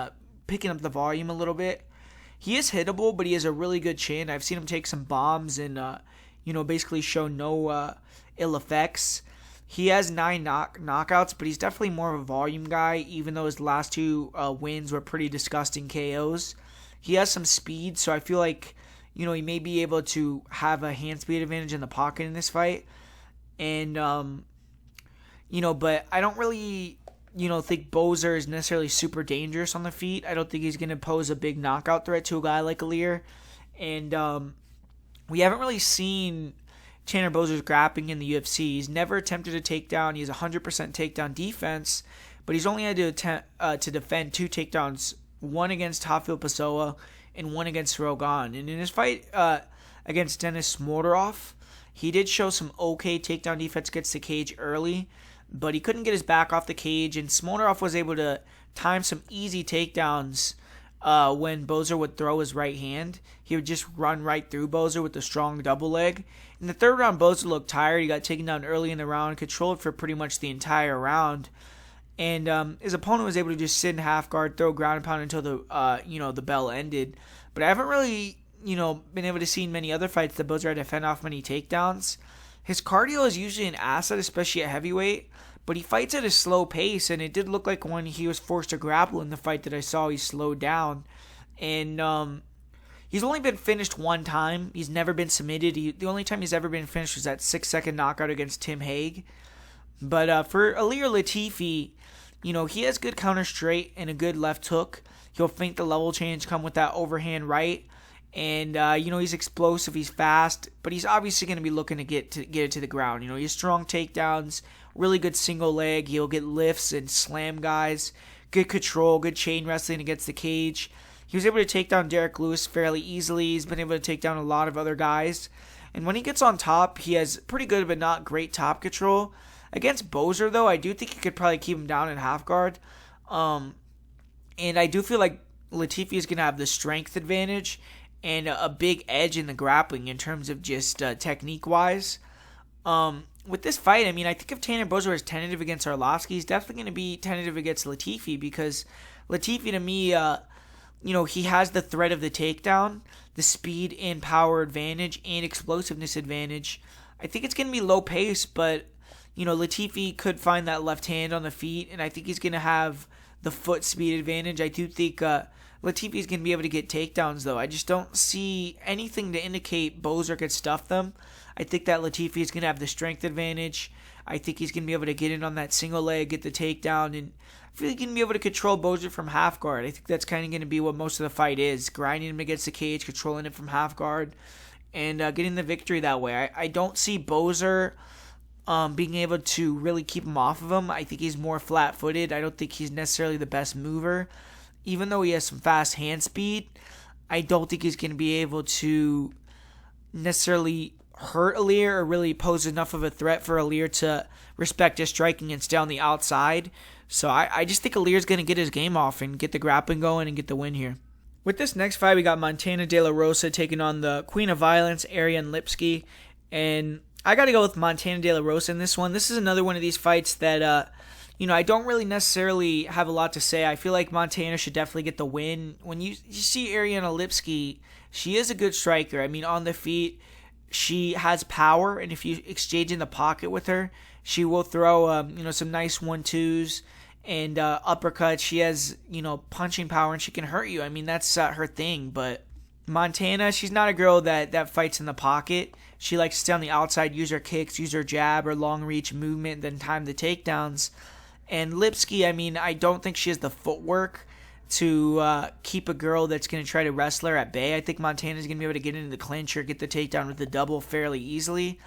picking up the volume a little bit. He is hittable, but he has a really good chin. I've seen him take some bombs and, basically show no ill effects. He has 9 knockouts, but he's definitely more of a volume guy, even though his last 2 wins were pretty disgusting KOs. He has some speed, so I feel like, he may be able to have a hand speed advantage in the pocket in this fight. And, but I don't really, think Boser is necessarily super dangerous on the feet. I don't think he's going to pose a big knockout threat to a guy like Ilir. And we haven't really seen Tanner Boser's grappling in the UFC. He's never attempted a takedown. He has 100% takedown defense, but he's only had to attempt to defend 2 takedowns, one against Rafael Pessoa and one against Rogan. And in his fight against Denis Smolderov, he did show some okay takedown defense against the cage early, but he couldn't get his back off the cage, and Smolderov was able to time some easy takedowns when Boser would throw his right hand. He would just run right through Boser with a strong double leg. In the third round, Boser looked tired. He got taken down early in the round, controlled for pretty much the entire round. And his opponent was able to just sit in half guard, throw ground and pound until the bell ended. But I haven't really, been able to see in many other fights that Boser had to fend off many takedowns. His cardio is usually an asset, especially at heavyweight, but he fights at a slow pace, and it did look like when he was forced to grapple in the fight that I saw, he slowed down. And he's only been finished 1 time. He's never been submitted. The only time he's ever been finished was that 6-second knockout against Tim Hague. But for Ilir Latifi, he has good counter straight and a good left hook. He'll feint the level change, come with that overhand right. And, he's explosive, he's fast, but he's obviously going to be looking to get it to the ground. He has strong takedowns, really good single leg. He'll get lifts and slam guys, good control, good chain wrestling against the cage. He was able to take down Derek Lewis fairly easily. He's been able to take down a lot of other guys. And when he gets on top, he has pretty good but not great top control. Against Boser, though, I do think he could probably keep him down in half guard. And I do feel like Latifi is going to have the strength advantage and a big edge in the grappling in terms of just technique-wise. With this fight, I think if Tanner Boser is tentative against Arlovsky, he's definitely going to be tentative against Latifi, because Latifi, to me, he has the threat of the takedown, the speed and power advantage, and explosiveness advantage. I think it's going to be low pace, but, Latifi could find that left hand on the feet, and I think he's going to have the foot speed advantage. I do think Latifi is going to be able to get takedowns, though. I just don't see anything to indicate Boser could stuff them. I think that Latifi is going to have the strength advantage. I think he's going to be able to get in on that single leg, get the takedown, and I feel like he's going to be able to control Boser from half guard. I think that's kind of going to be what most of the fight is, grinding him against the cage, controlling it from half guard, and getting the victory that way. I don't see Boser being able to really keep him off of him. I think he's more flat-footed. I don't think he's necessarily the best mover. Even though he has some fast hand speed, I don't think he's going to be able to necessarily hurt Ilir or really pose enough of a threat for Ilir to respect his striking and stay on the outside. So I just think Ilir's going to get his game off and get the grappling going and get the win here. With this next fight, we got Montana De La Rosa taking on the Queen of Violence, Ariane Lipski. And I got to go with Montana De La Rosa in this one. This is another one of these fights that, I don't really necessarily have a lot to say. I feel like Montana should definitely get the win. When you see Ariane Lipski, she is a good striker. On the feet, she has power, and if you exchange in the pocket with her, she will throw, some nice 1-2s and uppercuts. She has, punching power, and she can hurt you. That's her thing. But Montana, she's not a girl that fights in the pocket. She likes to stay on the outside, use her kicks, use her jab or long reach movement, then time the takedowns. And Lipski, I don't think she has the footwork to keep a girl that's going to try to wrestle her at bay. I think Montana's going to be able to get into the clinch or get the takedown with the double fairly easily.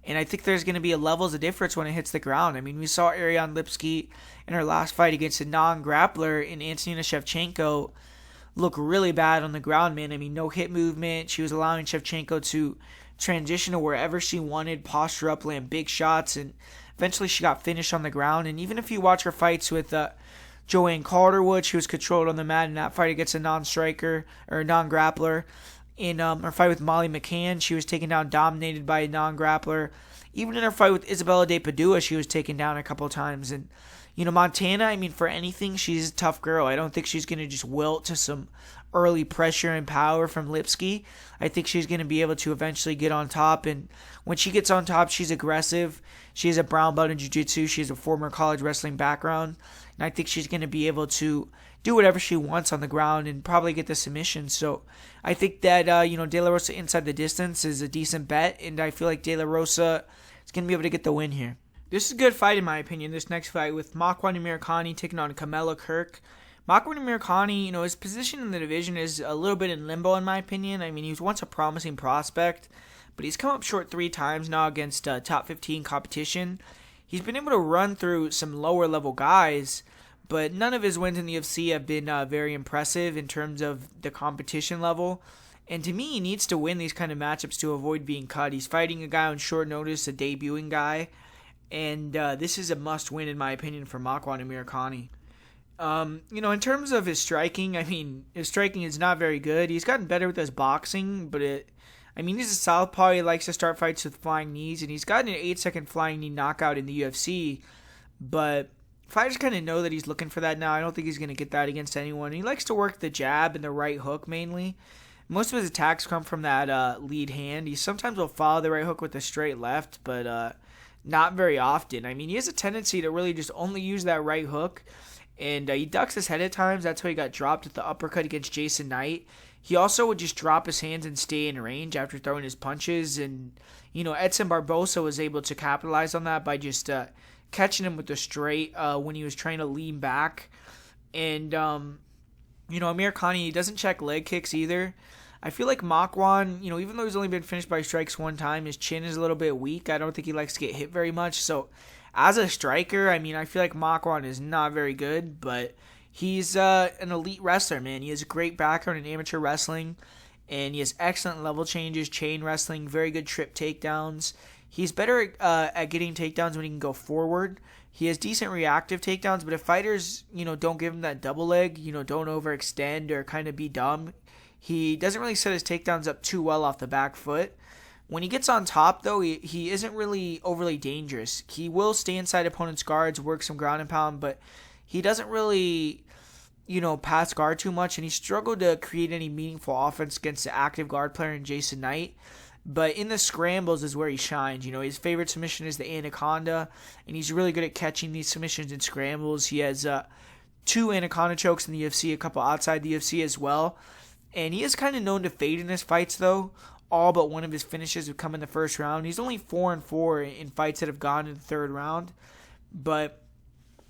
And I think there's going to be a levels of difference when it hits the ground. I mean, we saw Ariane Lipski in her last fight against a non-grappler in Antonina Shevchenko look really bad on the ground, man. I mean, no hip movement. She was allowing Shevchenko to transition to wherever she wanted, posture up, land big shots, and eventually she got finished on the ground. And even if you watch her fights with Joanne Calderwood, she was controlled on the mat in that fight against a non-striker or non-grappler. In her fight with Molly McCann, she was taken down, dominated by a non-grappler. Even in her fight with Isabella De Padua, she was taken down a couple times. And, Montana, I mean, for anything, she's a tough girl. I don't think she's going to just wilt to some early pressure and power from Lipski. I think she's going to be able to eventually get on top. And when she gets on top, she's aggressive. She has a brown belt in jiu-jitsu. She has a former college wrestling background. And I think she's going to be able to do whatever she wants on the ground and probably get the submission. So I think that, De La Rosa inside the distance is a decent bet. And I feel like De La Rosa is going to be able to get the win here. This is a good fight in my opinion, this next fight with Makwan Amirkhani taking on Kamela Kirk. Makwan Amirkhani, his position in the division is a little bit in limbo in my opinion. I mean, he was once a promising prospect, but he's come up short 3 times now against top 15 competition. He's been able to run through some lower level guys, but none of his wins in the UFC have been very impressive in terms of the competition level. And to me, he needs to win these kind of matchups to avoid being cut. He's fighting a guy on short notice, a debuting guy. And this is a must-win, in my opinion, for Makwan Amirkhani. In terms of his striking, I mean, his striking is not very good. He's gotten better with his boxing, but he's a southpaw. He likes to start fights with flying knees, and he's gotten an 8-second flying knee knockout in the UFC. But fighters kind of know that he's looking for that now. I don't think he's going to get that against anyone. He likes to work the jab and the right hook mainly. Most of his attacks come from that lead hand. He sometimes will follow the right hook with the straight left, but not very often. I mean, he has a tendency to really just only use that right hook, and he ducks his head at times. That's how he got dropped at the uppercut against Jason Knight. He also would just drop his hands and stay in range after throwing his punches, and, Edson Barbosa was able to capitalize on that by just catching him with the straight when he was trying to lean back. And, Amirkhani, he doesn't check leg kicks either. I feel like Makwan, even though he's only been finished by strikes 1 time, his chin is a little bit weak. I don't think he likes to get hit very much. So, as a striker, I feel like Makwan is not very good, but he's an elite wrestler, man. He has a great background in amateur wrestling, and he has excellent level changes, chain wrestling, very good trip takedowns. He's better at getting takedowns when he can go forward. He has decent reactive takedowns, but if fighters, don't give him that double leg, don't overextend or kind of be dumb, he doesn't really set his takedowns up too well off the back foot. When he gets on top, though, he isn't really overly dangerous. He will stay inside opponents' guards, work some ground and pound, but he doesn't really, pass guard too much, and he struggled to create any meaningful offense against the active guard player in Jason Knight. But in the scrambles is where he shines. His favorite submission is the Anaconda, and he's really good at catching these submissions and scrambles. He has 2 Anaconda chokes in the UFC, a couple outside the UFC as well. And he is kind of known to fade in his fights, though. All but one of his finishes have come in the first round. He's only 4-4 in fights that have gone in the third round. But,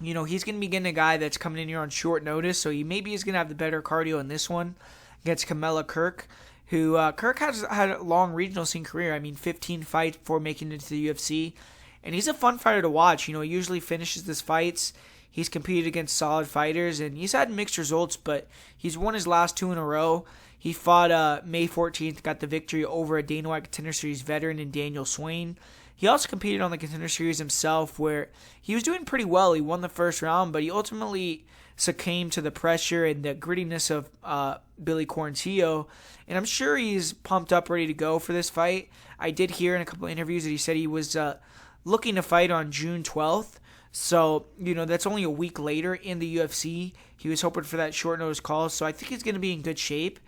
he's going to be getting a guy that's coming in here on short notice, so maybe he's going to have the better cardio in this one against Kamela Kirk, who Kirk has had a long regional scene career. 15 fights before making it to the UFC. And he's a fun fighter to watch. He usually finishes his fights. He's competed against solid fighters, and he's had mixed results, but he's won his last 2 in a row. He fought May 14th, got the victory over a Dana White Contender Series veteran in Daniel Swain. He also competed on the Contender Series himself, where he was doing pretty well. He won the first round, but he ultimately succumbed to the pressure and the grittiness of Billy Quarantillo, and I'm sure he's pumped up, ready to go for this fight. I did hear in a couple of interviews that he said he was looking to fight on June 12th. So, that's only a week later in the UFC. He was hoping for that short notice call, so I think he's going to be in good shape.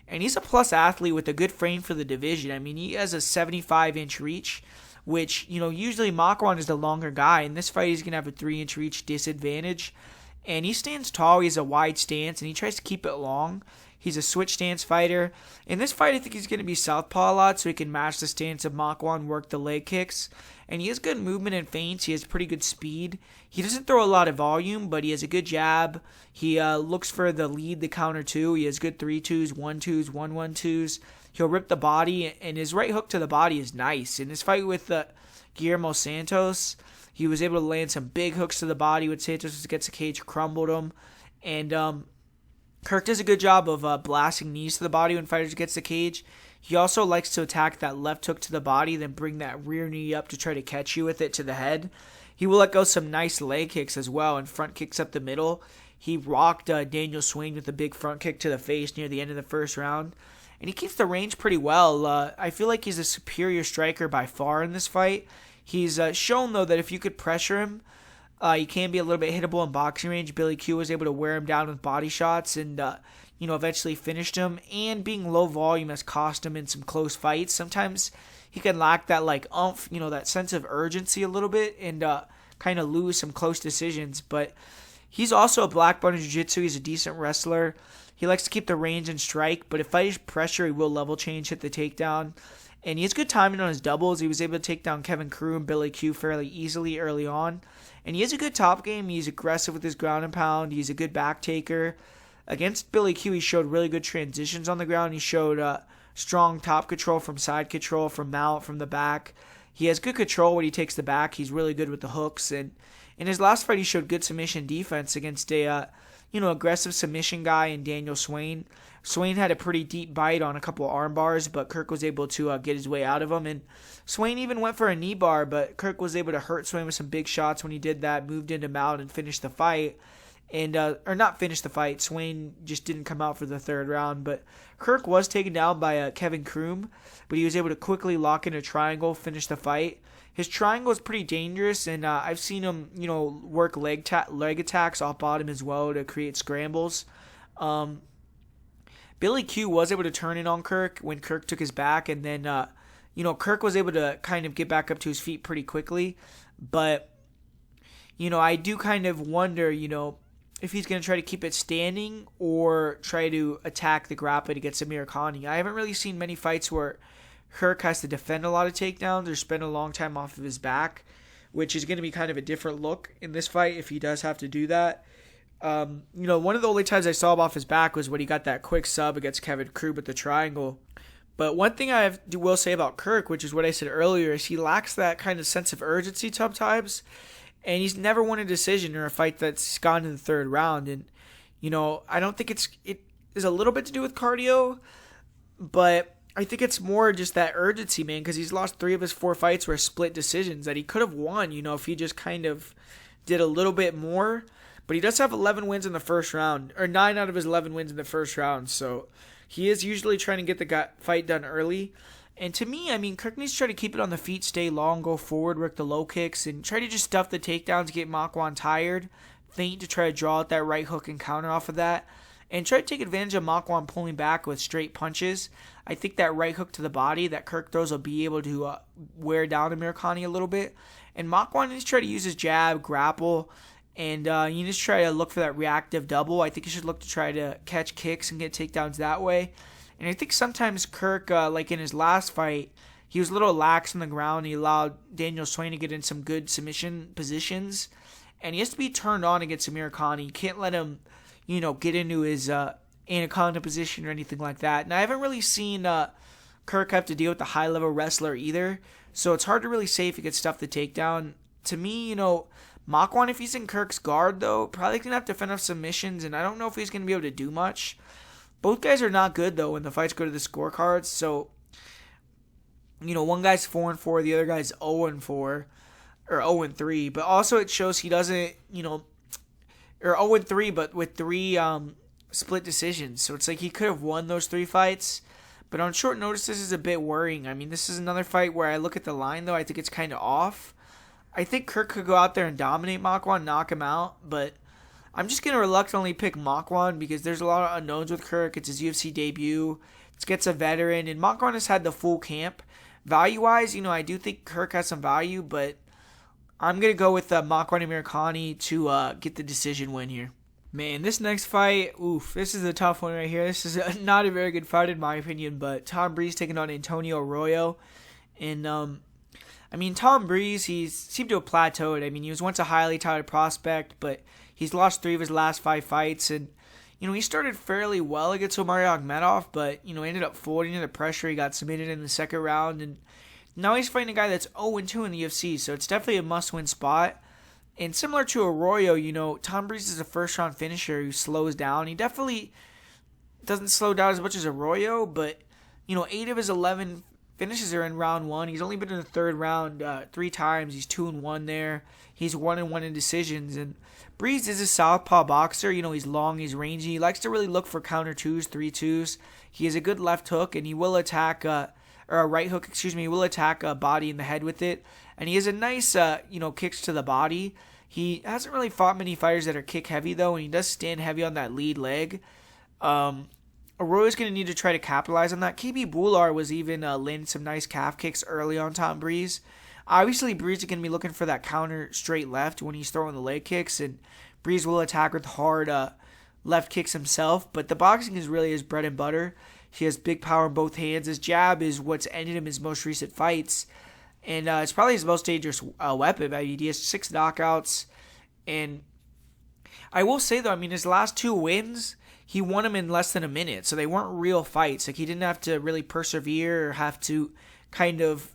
And he's a plus athlete with a good frame for the division. He has a 75-inch reach, which, usually Makwan is the longer guy. In this fight, he's going to have a 3-inch reach disadvantage. And he stands tall, he has a wide stance, and he tries to keep it long. He's a switch stance fighter. In this fight, I think he's going to be southpaw a lot so he can match the stance of Makwan, work the leg kicks. And he has good movement and feints. He has pretty good speed. He doesn't throw a lot of volume, but he has a good jab. He looks for the lead, the counter too. He has good 3-2s, 1-2s, 1-1-2s. He'll rip the body, and his right hook to the body is nice. In his fight with Guillermo Santos. He was able to land some big hooks to the body when Santos gets the cage, crumbled him. And Kirk does a good job of blasting knees to the body when fighters gets the cage. He also likes to attack that left hook to the body, then bring that rear knee up to try to catch you with it to the head. He will let go some nice leg kicks as well and front kicks up the middle. He rocked Daniel Swain with a big front kick to the face near the end of the first round. And he keeps the range pretty well. I feel like he's a superior striker by far in this fight. He's shown, though, that if you could pressure him, he can be a little bit hittable in boxing range. Billy Q was able to wear him down with body shots and, eventually finished him. And being low volume has cost him in some close fights. Sometimes he can lack that, oomph, that sense of urgency a little bit and kind of lose some close decisions. But he's also a black belt in jiu-jitsu. He's a decent wrestler. He likes to keep the range and strike, but if fighters pressure, he will level change, hit the takedown. And he has good timing on his doubles. He was able to take down Kevin Crew and Billy Q fairly easily early on. And he has a good top game. He's aggressive with his ground and pound. He's a good back taker. Against Billy Q, he showed really good transitions on the ground. He showed strong top control from side control, from mount, from the back. He has good control when he takes the back. He's really good with the hooks. And in his last fight, he showed good submission defense against a aggressive submission guy in Daniel Swain. Swain had a pretty deep bite on a couple of arm bars, but Kirk was able to get his way out of them. And Swain even went for a knee bar, but Kirk was able to hurt Swain with some big shots when he did that, moved into mount and finished the fight. And or not finish the fight. Swain just didn't come out for the third round. But Kirk was taken down by Kevin Kroom, but he was able to quickly lock in a triangle, finish the fight. His triangle is pretty dangerous, and I've seen him, work leg attacks off bottom as well to create scrambles. Billy Q was able to turn in on Kirk when Kirk took his back, and then, Kirk was able to kind of get back up to his feet pretty quickly. But, I do kind of wonder, if he's going to try to keep it standing or try to attack the grappling against Amir Khani. I haven't really seen many fights where Kirk has to defend a lot of takedowns or spend a long time off of his back, which is going to be kind of a different look in this fight if he does have to do that. One of the only times I saw him off his back was when he got that quick sub against Kevin Crew with the triangle. But one thing I will say about Kirk, which is what I said earlier, is he lacks that kind of sense of urgency sometimes. And he's never won a decision or a fight that's gone in the third round. And, I don't think it is a little bit to do with cardio, but I think it's more just that urgency, man, because he's lost 3 of his 4 fights were split decisions that he could have won, if he just kind of did a little bit more. But he does have 11 wins in the first round, or 9 out of his 11 wins in the first round. So he is usually trying to get the fight done early. And to me, Kirk needs to try to keep it on the feet, stay long, go forward, work the low kicks, and try to just stuff the takedowns, get Makwan tired, feint to try to draw out that right hook and counter off of that, and try to take advantage of Makwan pulling back with straight punches. I think that right hook to the body that Kirk throws will be able to wear down Amir Khani a little bit. And Makwan needs to try to use his jab, grapple, and you just try to look for that reactive double. I think you should look to try to catch kicks and get takedowns that way. And I think sometimes Kirk, like in his last fight, he was a little lax on the ground. He allowed Daniel Swain to get in some good submission positions. And he has to be turned on against Amir Khani. You can't let him, get into his anaconda position or anything like that. And I haven't really seen Kirk have to deal with a high-level wrestler either. So it's hard to really say if he could stuff the takedown. To me, Makwan, if he's in Kirk's guard, though, probably going to have to fend off submissions. And I don't know if he's going to be able to do much. Both guys are not good, though, when the fights go to the scorecards. So, one guy's 4-4, the other guy's 0-4, or 0-3. But also it shows he doesn't, or 0-3, but with 3 split decisions. So it's like he could have won those 3 fights. But on short notice, this is a bit worrying. This is another fight where I look at the line, though. I think it's kind of off. I think Kirk could go out there and dominate Makwan, knock him out, but I'm just going to reluctantly pick Makwan because there's a lot of unknowns with Kirk. It's his UFC debut. It gets a veteran, and Makwan has had the full camp. Value-wise, I do think Kirk has some value, but I'm going to go with Makwan Amir Khani to get the decision win here. Man, this next fight, this is a tough one right here. This is not a very good fight in my opinion, but Tom Breeze taking on Antonio Arroyo. And, Tom Breeze, he seemed to have plateaued. He was once a highly touted prospect, but he's lost 3 of his last 5 fights, and, he started fairly well against Omari Akhmedov, but, ended up folding under pressure. He got submitted in the second round, and Now he's fighting a guy that's 0-2 in the UFC, so it's definitely a must-win spot. And similar to Arroyo, Tom Breeze is a first-round finisher who slows down. He definitely doesn't slow down as much as Arroyo, but, 8 of his 11 finishes are in round 1. He's only been in the third round 3 times. He's 2-1 there. He's 1-1 in decisions. And Breeze is a southpaw boxer. He's long, he's rangy. He likes to really look for counter 2s, 3-2s. He has a good left hook, and he will attack, or a right hook, he will attack a body in the head with it. And he has a nice, kicks to the body. He hasn't really fought many fighters that are kick heavy, though, and he does stand heavy on that lead leg. Arroyo's going to need to try to capitalize on that. KB Bular was even landing some nice calf kicks early on Tom Breeze. Obviously, Breeze is going to be looking for that counter straight left when he's throwing the leg kicks, and Breeze will attack with hard left kicks himself, but the boxing is really his bread and butter. He has big power in both hands. His jab is what's ended him his most recent fights, and it's probably his most dangerous weapon. He has 6 knockouts, and I will say, though, his last 2 wins, he won them in less than a minute, so they weren't real fights. Like, he didn't have to really persevere or have to kind of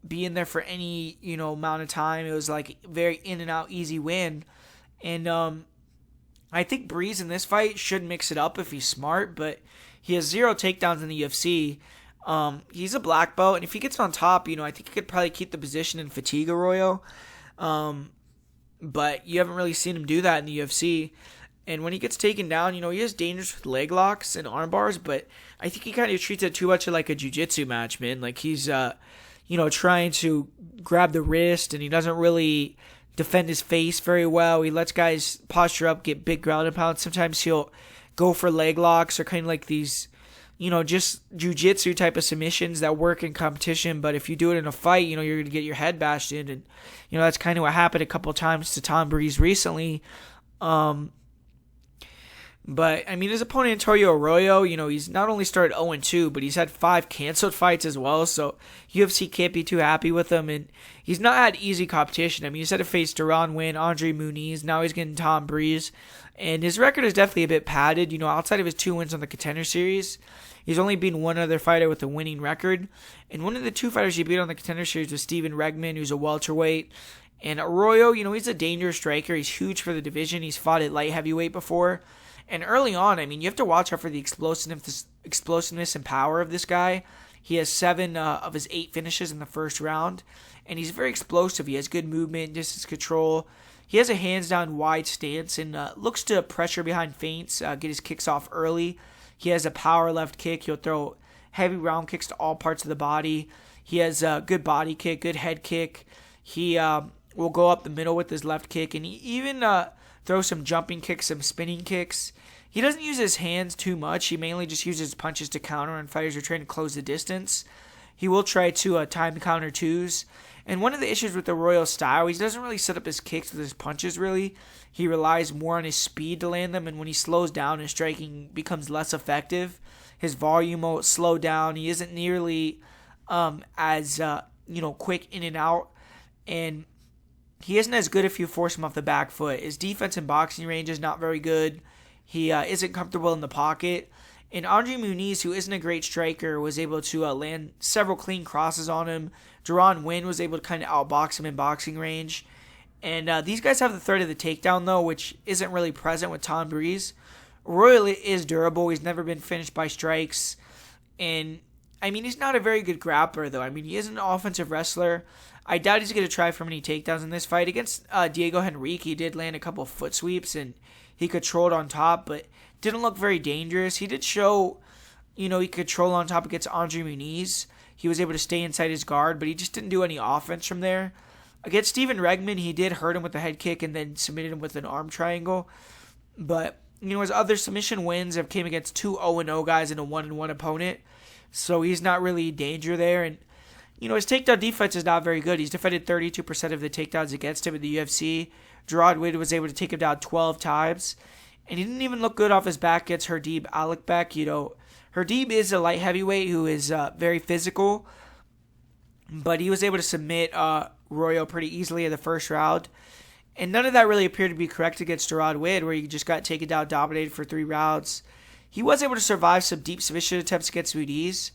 be in there for any, amount of time. It was like very in and out, easy win. And I think Breeze in this fight should mix it up if he's smart, but he has 0 takedowns in the UFC. He's a black belt, and if he gets on top, I think he could probably keep the position and fatigue Arroyo. But you haven't really seen him do that in the UFC. And when he gets taken down, he is dangerous with leg locks and arm bars, but I think he kind of treats it too much like a jiu-jitsu match, man. Like, he's, trying to grab the wrist, and he doesn't really defend his face very well. He lets guys posture up, get big ground and pound. Sometimes he'll go for leg locks or kind of like these, just jiu-jitsu type of submissions that work in competition. But if you do it in a fight, you're going to get your head bashed in. And, that's kind of what happened a couple times to Tom Breeze recently. But, his opponent, Antonio Arroyo, he's not only started 0-2, but he's had 5 canceled fights as well, so UFC can't be too happy with him, and he's not had easy competition. He's had to face Duran Win, Andre Muniz, now he's getting Tom Breeze, and his record is definitely a bit padded. Outside of his 2 wins on the Contender Series, he's only beaten one other fighter with a winning record, and one of the 2 fighters he beat on the Contender Series was Steven Regman, who's a welterweight. And Arroyo, he's a dangerous striker. He's huge for the division. He's fought at light heavyweight before. And early on, you have to watch out for the explosiveness and power of this guy. He has 7 of his 8 finishes in the first round, and he's very explosive. He has good movement, distance control. He has a hands-down wide stance and looks to pressure behind feints, get his kicks off early. He has a power left kick. He'll throw heavy round kicks to all parts of the body. He has a good body kick, good head kick. He will go up the middle with his left kick, and he even throw some jumping kicks, some spinning kicks. He doesn't use his hands too much. He mainly just uses punches to counter when fighters are trying to close the distance. He will try to time counter 2s. And one of the issues with the Arroyo style, he doesn't really set up his kicks with his punches, really. He relies more on his speed to land them, and when he slows down, his striking becomes less effective. His volume will slow down. He isn't nearly as quick in and out. And he isn't as good if you force him off the back foot. His defense and boxing range is not very good. He isn't comfortable in the pocket. And Andre Muniz, who isn't a great striker, was able to land several clean crosses on him. Duran Win was able to kind of outbox him in boxing range. And these guys have the threat of the takedown, though, which isn't really present with Tom Breeze. Arroyo is durable. He's never been finished by strikes. And, he's not a very good grappler, though. He is an offensive wrestler. I doubt he's going to try for many takedowns in this fight. Against Diego Henrique, he did land a couple of foot sweeps, and he controlled on top, but didn't look very dangerous. He did show, he could control on top against Andre Muniz. He was able to stay inside his guard, but he just didn't do any offense from there. Against Steven Regman, he did hurt him with a head kick and then submitted him with an arm triangle. But, his other submission wins have came against 2 0-0 guys and a 1-1 opponent. So he's not really in danger there. And, his takedown defense is not very good. He's defended 32% of the takedowns against him in the UFC. Gerard Wood was able to take him down 12 times. And he didn't even look good off his back against Herdib Alekbek. Herdib is a light heavyweight who is very physical. But he was able to submit Arroyo pretty easily in the first round. And none of that really appeared to be correct against Gerard Wood, where he just got taken down, dominated for 3 rounds. He was able to survive some deep submission attempts against Muniz.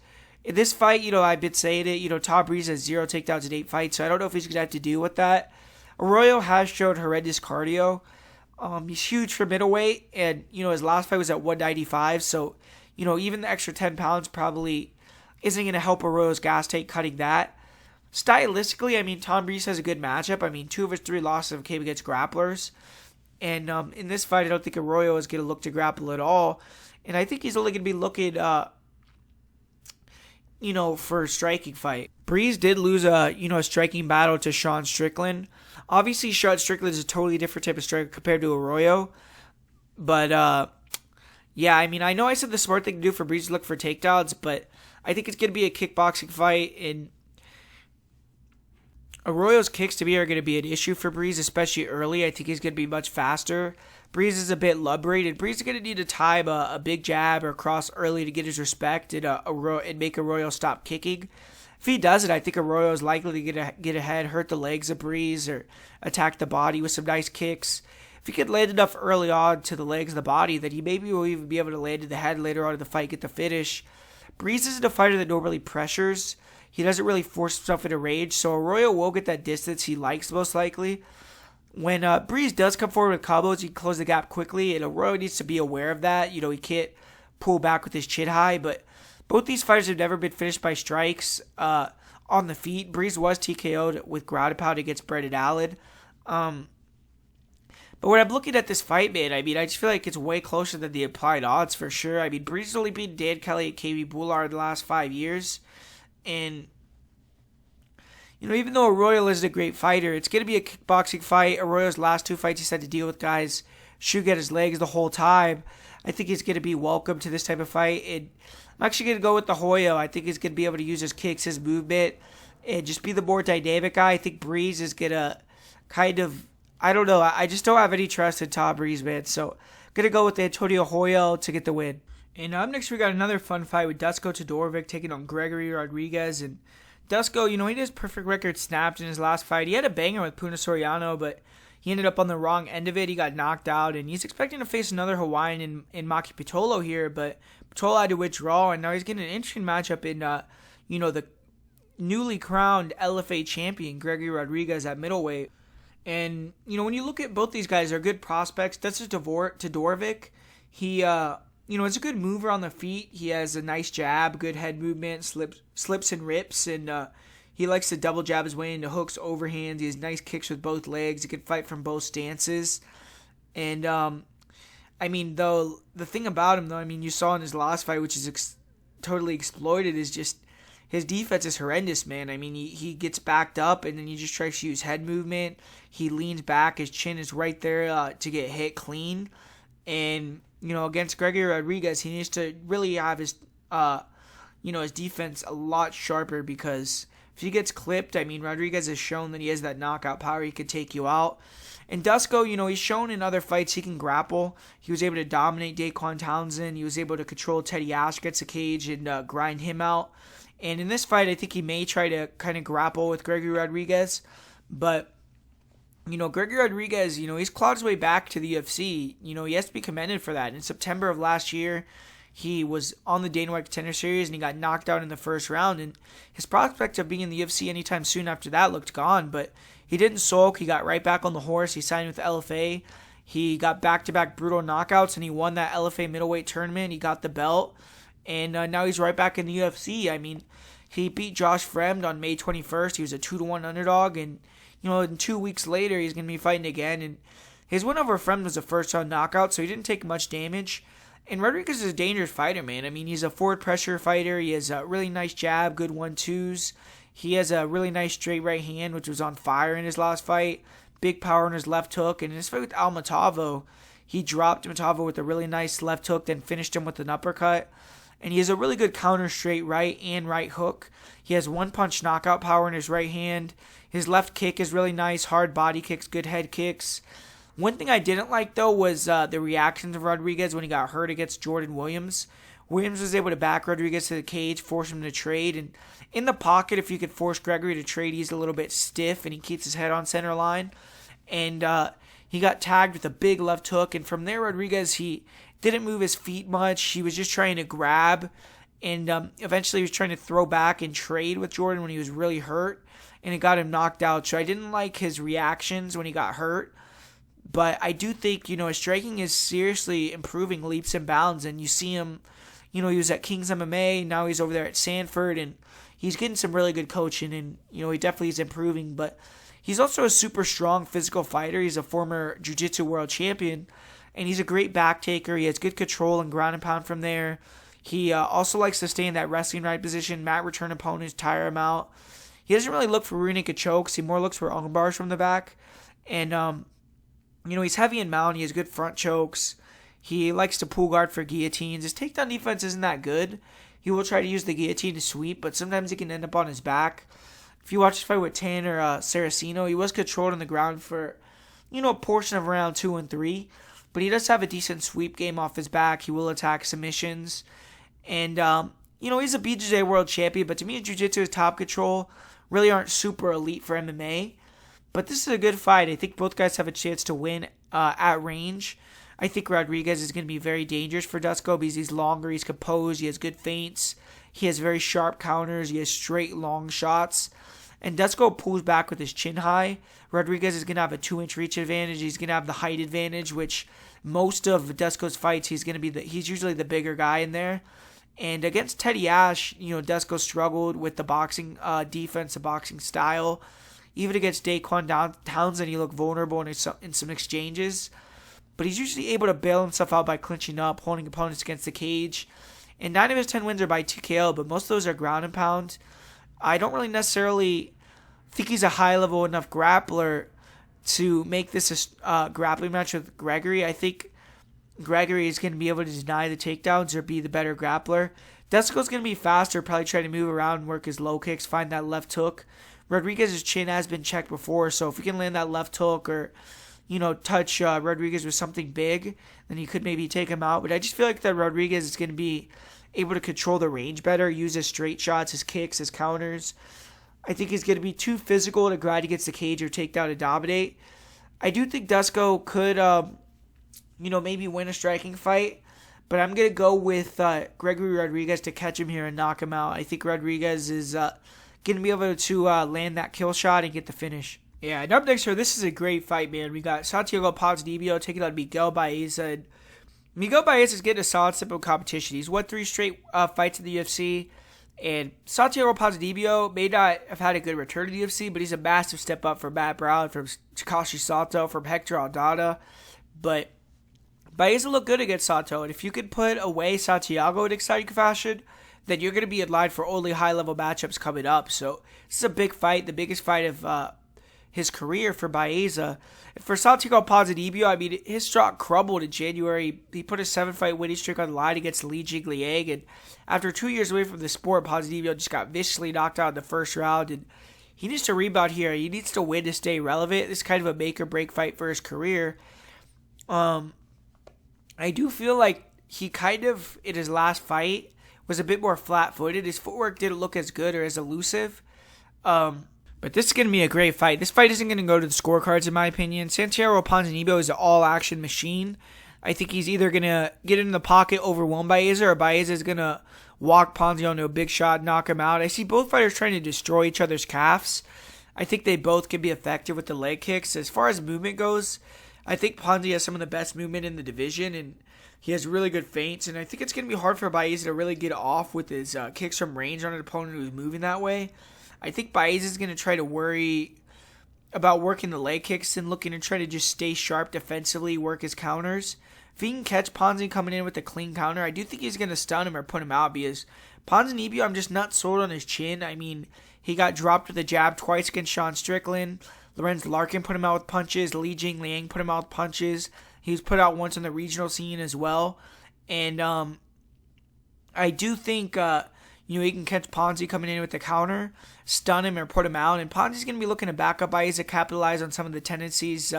In this fight, I've been saying it, Tom Breeze has 0 takedowns in 8 fights, so I don't know if he's going to have to deal with that. Arroyo has shown horrendous cardio. He's huge for middleweight, and, his last fight was at 195, so, even the extra 10 pounds probably isn't going to help Arroyo's gas tank cutting that. Stylistically, I mean, Tom Breeze has a good matchup. I mean, 2 of his 3 losses came against grapplers. And in this fight, I don't think Arroyo is going to look to grapple at all. And I think he's only going to be looking, for a striking fight. Breeze did lose a striking battle to Sean Strickland. Obviously, Sean Strickland is a totally different type of striker compared to Arroyo. But, yeah, I mean, I know I said the smart thing to do for Breeze to look for takedowns, but I think it's going to be a kickboxing fight, and Arroyo's kicks to me are going to be an issue for Breeze, especially early. I think he's going to be much faster. Breeze is a bit lumbering, Breeze is going to need to time a big jab or cross early to get his respect and make Arroyo stop kicking. If he does it, I think Arroyo is likely to get ahead, hurt the legs of Breeze, or attack the body with some nice kicks. If he could land enough early on to the legs of the body, then he maybe will even be able to land in the head later on in the fight, get the finish. Breeze isn't a fighter that normally pressures. He doesn't really force himself into rage, so Arroyo will get that distance he likes most likely. When Breeze does come forward with combos, he can close the gap quickly, and Arroyo needs to be aware of that. He can't pull back with his chin high, but both these fighters have never been finished by strikes on the feet. Breeze was TKO'd with ground and pound against Brendan Allen. But when I'm looking at this fight, man, I mean, I just feel like it's way closer than the implied odds for sure. I mean, Breeze has only beaten Dan Kelly and KB Boulard in the last 5 years. And, even though Arroyo isn't a great fighter, it's going to be a kickboxing fight. Arroyo's last 2 fights he's had to deal with guys shoot at his legs the whole time. I think he's going to be welcome to this type of fight. And I'm actually going to go with the Hoyo. I think he's going to be able to use his kicks, his movement, and just be the more dynamic guy. I think Breeze is going to kind of, I don't know. I just don't have any trust in Tom Breeze, man. So I'm going to go with Antonio Hoyo to get the win. And up next, we got another fun fight with Dusko Todorovic taking on Gregory Rodriguez. And Dusko, he had his perfect record snapped in his last fight. He had a banger with Puna Soriano, but he ended up on the wrong end of it. He got knocked out, and he's expecting to face another Hawaiian in Maki Pitolo here, but Pitolo had to withdraw, and now he's getting an interesting matchup in, the newly crowned LFA champion, Gregory Rodriguez, at middleweight. And, when you look at both these guys, they're good prospects. Dusko Todorovic, he, it's a good mover on the feet. He has a nice jab, good head movement, slips and rips, and he likes to double jab his way into hooks, overhands. He has nice kicks with both legs. He can fight from both stances. And, though, the thing about him, though, you saw in his last fight, which is totally exploited, is just his defense is horrendous, man. He gets backed up, and then he just tries to use head movement. He leans back. His chin is right there to get hit clean. And, against Gregory Rodriguez, he needs to really have his, his defense a lot sharper, because if he gets clipped, Rodriguez has shown that he has that knockout power. He could take you out. And Dusko, he's shown in other fights he can grapple. He was able to dominate Daquan Townsend. He was able to control Teddy Ash against the cage and grind him out. And in this fight, I think he may try to kind of grapple with Gregory Rodriguez. But, Gregory Rodriguez, he's clawed his way back to the UFC. He has to be commended for that. In September of last year, he was on the Dana White Contender Series, and he got knocked out in the first round. And his prospect of being in the UFC anytime soon after that looked gone. But he didn't sulk. He got right back on the horse. He signed with LFA. He got back-to-back brutal knockouts, and he won that LFA middleweight tournament. He got the belt. And now he's right back in the UFC. He beat Josh Fremd on May 21st. He was a 2-1 underdog. And, in 2 weeks later, he's going to be fighting again. And his win over Fremd was a first-round knockout, so he didn't take much damage. And Rodriguez is a dangerous fighter, man. He's a forward pressure fighter. He has a really nice jab, good 1-2s. He has a really nice straight right hand, which was on fire in his last fight. Big power in his left hook. And in his fight with Al Matavo, he dropped Matavo with a really nice left hook, then finished him with an uppercut. And he has a really good counter straight right and right hook. He has one-punch knockout power in his right hand. His left kick is really nice, hard body kicks, good head kicks. One thing I didn't like, though, was the reactions of Rodriguez when he got hurt against Jordan Williams. Williams was able to back Rodriguez to the cage, force him to trade. And in the pocket, if you could force Gregory to trade, he's a little bit stiff, and he keeps his head on center line. And he got tagged with a big left hook. And from there, Rodriguez, he didn't move his feet much. He was just trying to grab And eventually he was trying to throw back and trade with Jordan when he was really hurt, and it got him knocked out. So I didn't like his reactions when he got hurt. But I do think, his striking is seriously improving leaps and bounds. And you see him, he was at Kings MMA. Now he's over there at Sanford. And he's getting some really good coaching. And, he definitely is improving. But he's also a super strong physical fighter. He's a former jiu-jitsu world champion. And he's a great back taker. He has good control and ground and pound from there. He also likes to stay in that wrestling right position. Mat return opponents, tire him out. He doesn't really look for rear naked chokes. He more looks for arm bars from the back. And, he's heavy in mount. He has good front chokes. He likes to pull guard for guillotines. His takedown defense isn't that good. He will try to use the guillotine to sweep, but sometimes he can end up on his back. If you watch his fight with Tanner Saraceno, he was controlled on the ground for, a portion of round 2 and 3. But he does have a decent sweep game off his back. He will attack submissions. And, he's a BJJ world champion, but to me, jiu-jitsu is top control. Really aren't super elite for MMA. But this is a good fight. I think both guys have a chance to win at range. I think Rodriguez is going to be very dangerous for Dusko because he's longer, he's composed, he has good feints, he has very sharp counters, he has straight long shots. And Dusko pulls back with his chin high. Rodriguez is going to have a 2-inch reach advantage. He's going to have the height advantage, which most of Dusko's fights, he's usually the bigger guy in there. And against Teddy Ash, Dusko struggled with the boxing defense, the boxing style. Even against Daquan Townsend, he looked vulnerable in some exchanges. But he's usually able to bail himself out by clinching up, holding opponents against the cage. And 9 of his 10 wins are by TKO, but most of those are ground and pound. I don't really necessarily think he's a high-level enough grappler to make this a grappling match with Gregory. I think Gregory is going to be able to deny the takedowns or be the better grappler. Dusko's going to be faster, probably try to move around and work his low kicks, find that left hook. Rodriguez's chin has been checked before, so if he can land that left hook or, touch Rodriguez with something big, then he could maybe take him out. But I just feel like that Rodriguez is going to be able to control the range better, use his straight shots, his kicks, his counters. I think he's going to be too physical to grind against the cage or take down to dominate. I do think Dusko could, maybe win a striking fight, but I'm going to go with Gregory Rodriguez to catch him here and knock him out. I think Rodriguez is going to be able to land that kill shot and get the finish. Yeah, and up next here, this is a great fight, man. We got Santiago Ponzinibbio taking on Miguel Baeza. And Miguel Baeza is getting a solid step of competition. He's won 3 straight fights in the UFC. And Santiago Ponzinibbio may not have had a good return to the UFC, but he's a massive step up from Matt Brown, from Takashi Sato, from Hector Aldana. But Baeza looked good against Sato, and if you could put away Santiago in exciting fashion, then you're going to be in line for only high-level matchups coming up. So this is a big fight, the biggest fight of his career for Baeza. For Santiago Ponzinibbio, his stock crumbled in January. He put a 7-fight winning streak on the line against Li Jingliang, and after 2 years away from the sport, Ponzinibbio just got viciously knocked out in the first round, and he needs to rebound here. He needs to win to stay relevant. This is kind of a make-or-break fight for his career. I do feel like he kind of, in his last fight, was a bit more flat-footed. His footwork didn't look as good or as elusive. But this is going to be a great fight. This fight isn't going to go to the scorecards, in my opinion. Santiago Ponzinibbio is an all-action machine. I think he's either going to get in the pocket, overwhelm Baeza, or Baeza is going to walk Ponzi onto a big shot, knock him out. I see both fighters trying to destroy each other's calves. I think they both can be effective with the leg kicks. As far as movement goes, I think Ponzi has some of the best movement in the division, and he has really good feints, and I think it's going to be hard for Baeza to really get off with his kicks from range on an opponent who's moving that way. I think Baeza is going to try to worry about working the leg kicks and looking to try to just stay sharp defensively, work his counters. If he can catch Ponzi coming in with a clean counter, I do think he's going to stun him or put him out because Ponzinibbio, I'm just not sold on his chin. He got dropped with a jab twice against Sean Strickland. Lorenz Larkin put him out with punches. Li Jingliang put him out with punches. He was put out once on the regional scene as well. And I do think he can catch Ponzi coming in with the counter, stun him or put him out. And Ponzi's going to be looking to back up Baeza, capitalize on some of the tendencies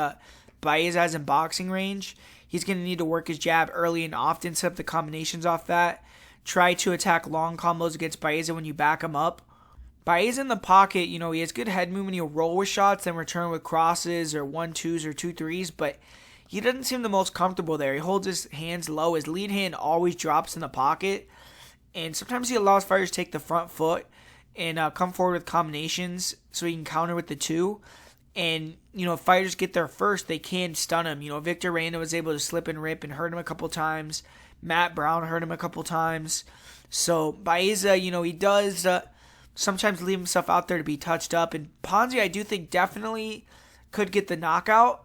Baeza has in boxing range. He's going to need to work his jab early and often, set up the combinations off that. Try to attack long combos against Baeza when you back him up. Baeza in the pocket, he has good head movement. He'll roll with shots, then return with crosses or 1-2s or 2-3s, but he doesn't seem the most comfortable there. He holds his hands low. His lead hand always drops in the pocket. and sometimes he allows fighters to take the front foot and come forward with combinations so he can counter with the two. And, if fighters get there first, they can stun him. Victor Reina was able to slip and rip and hurt him a couple times. Matt Brown hurt him a couple times. So Baeza, he does sometimes leave himself out there to be touched up. And Ponzi, I do think definitely could get the knockout.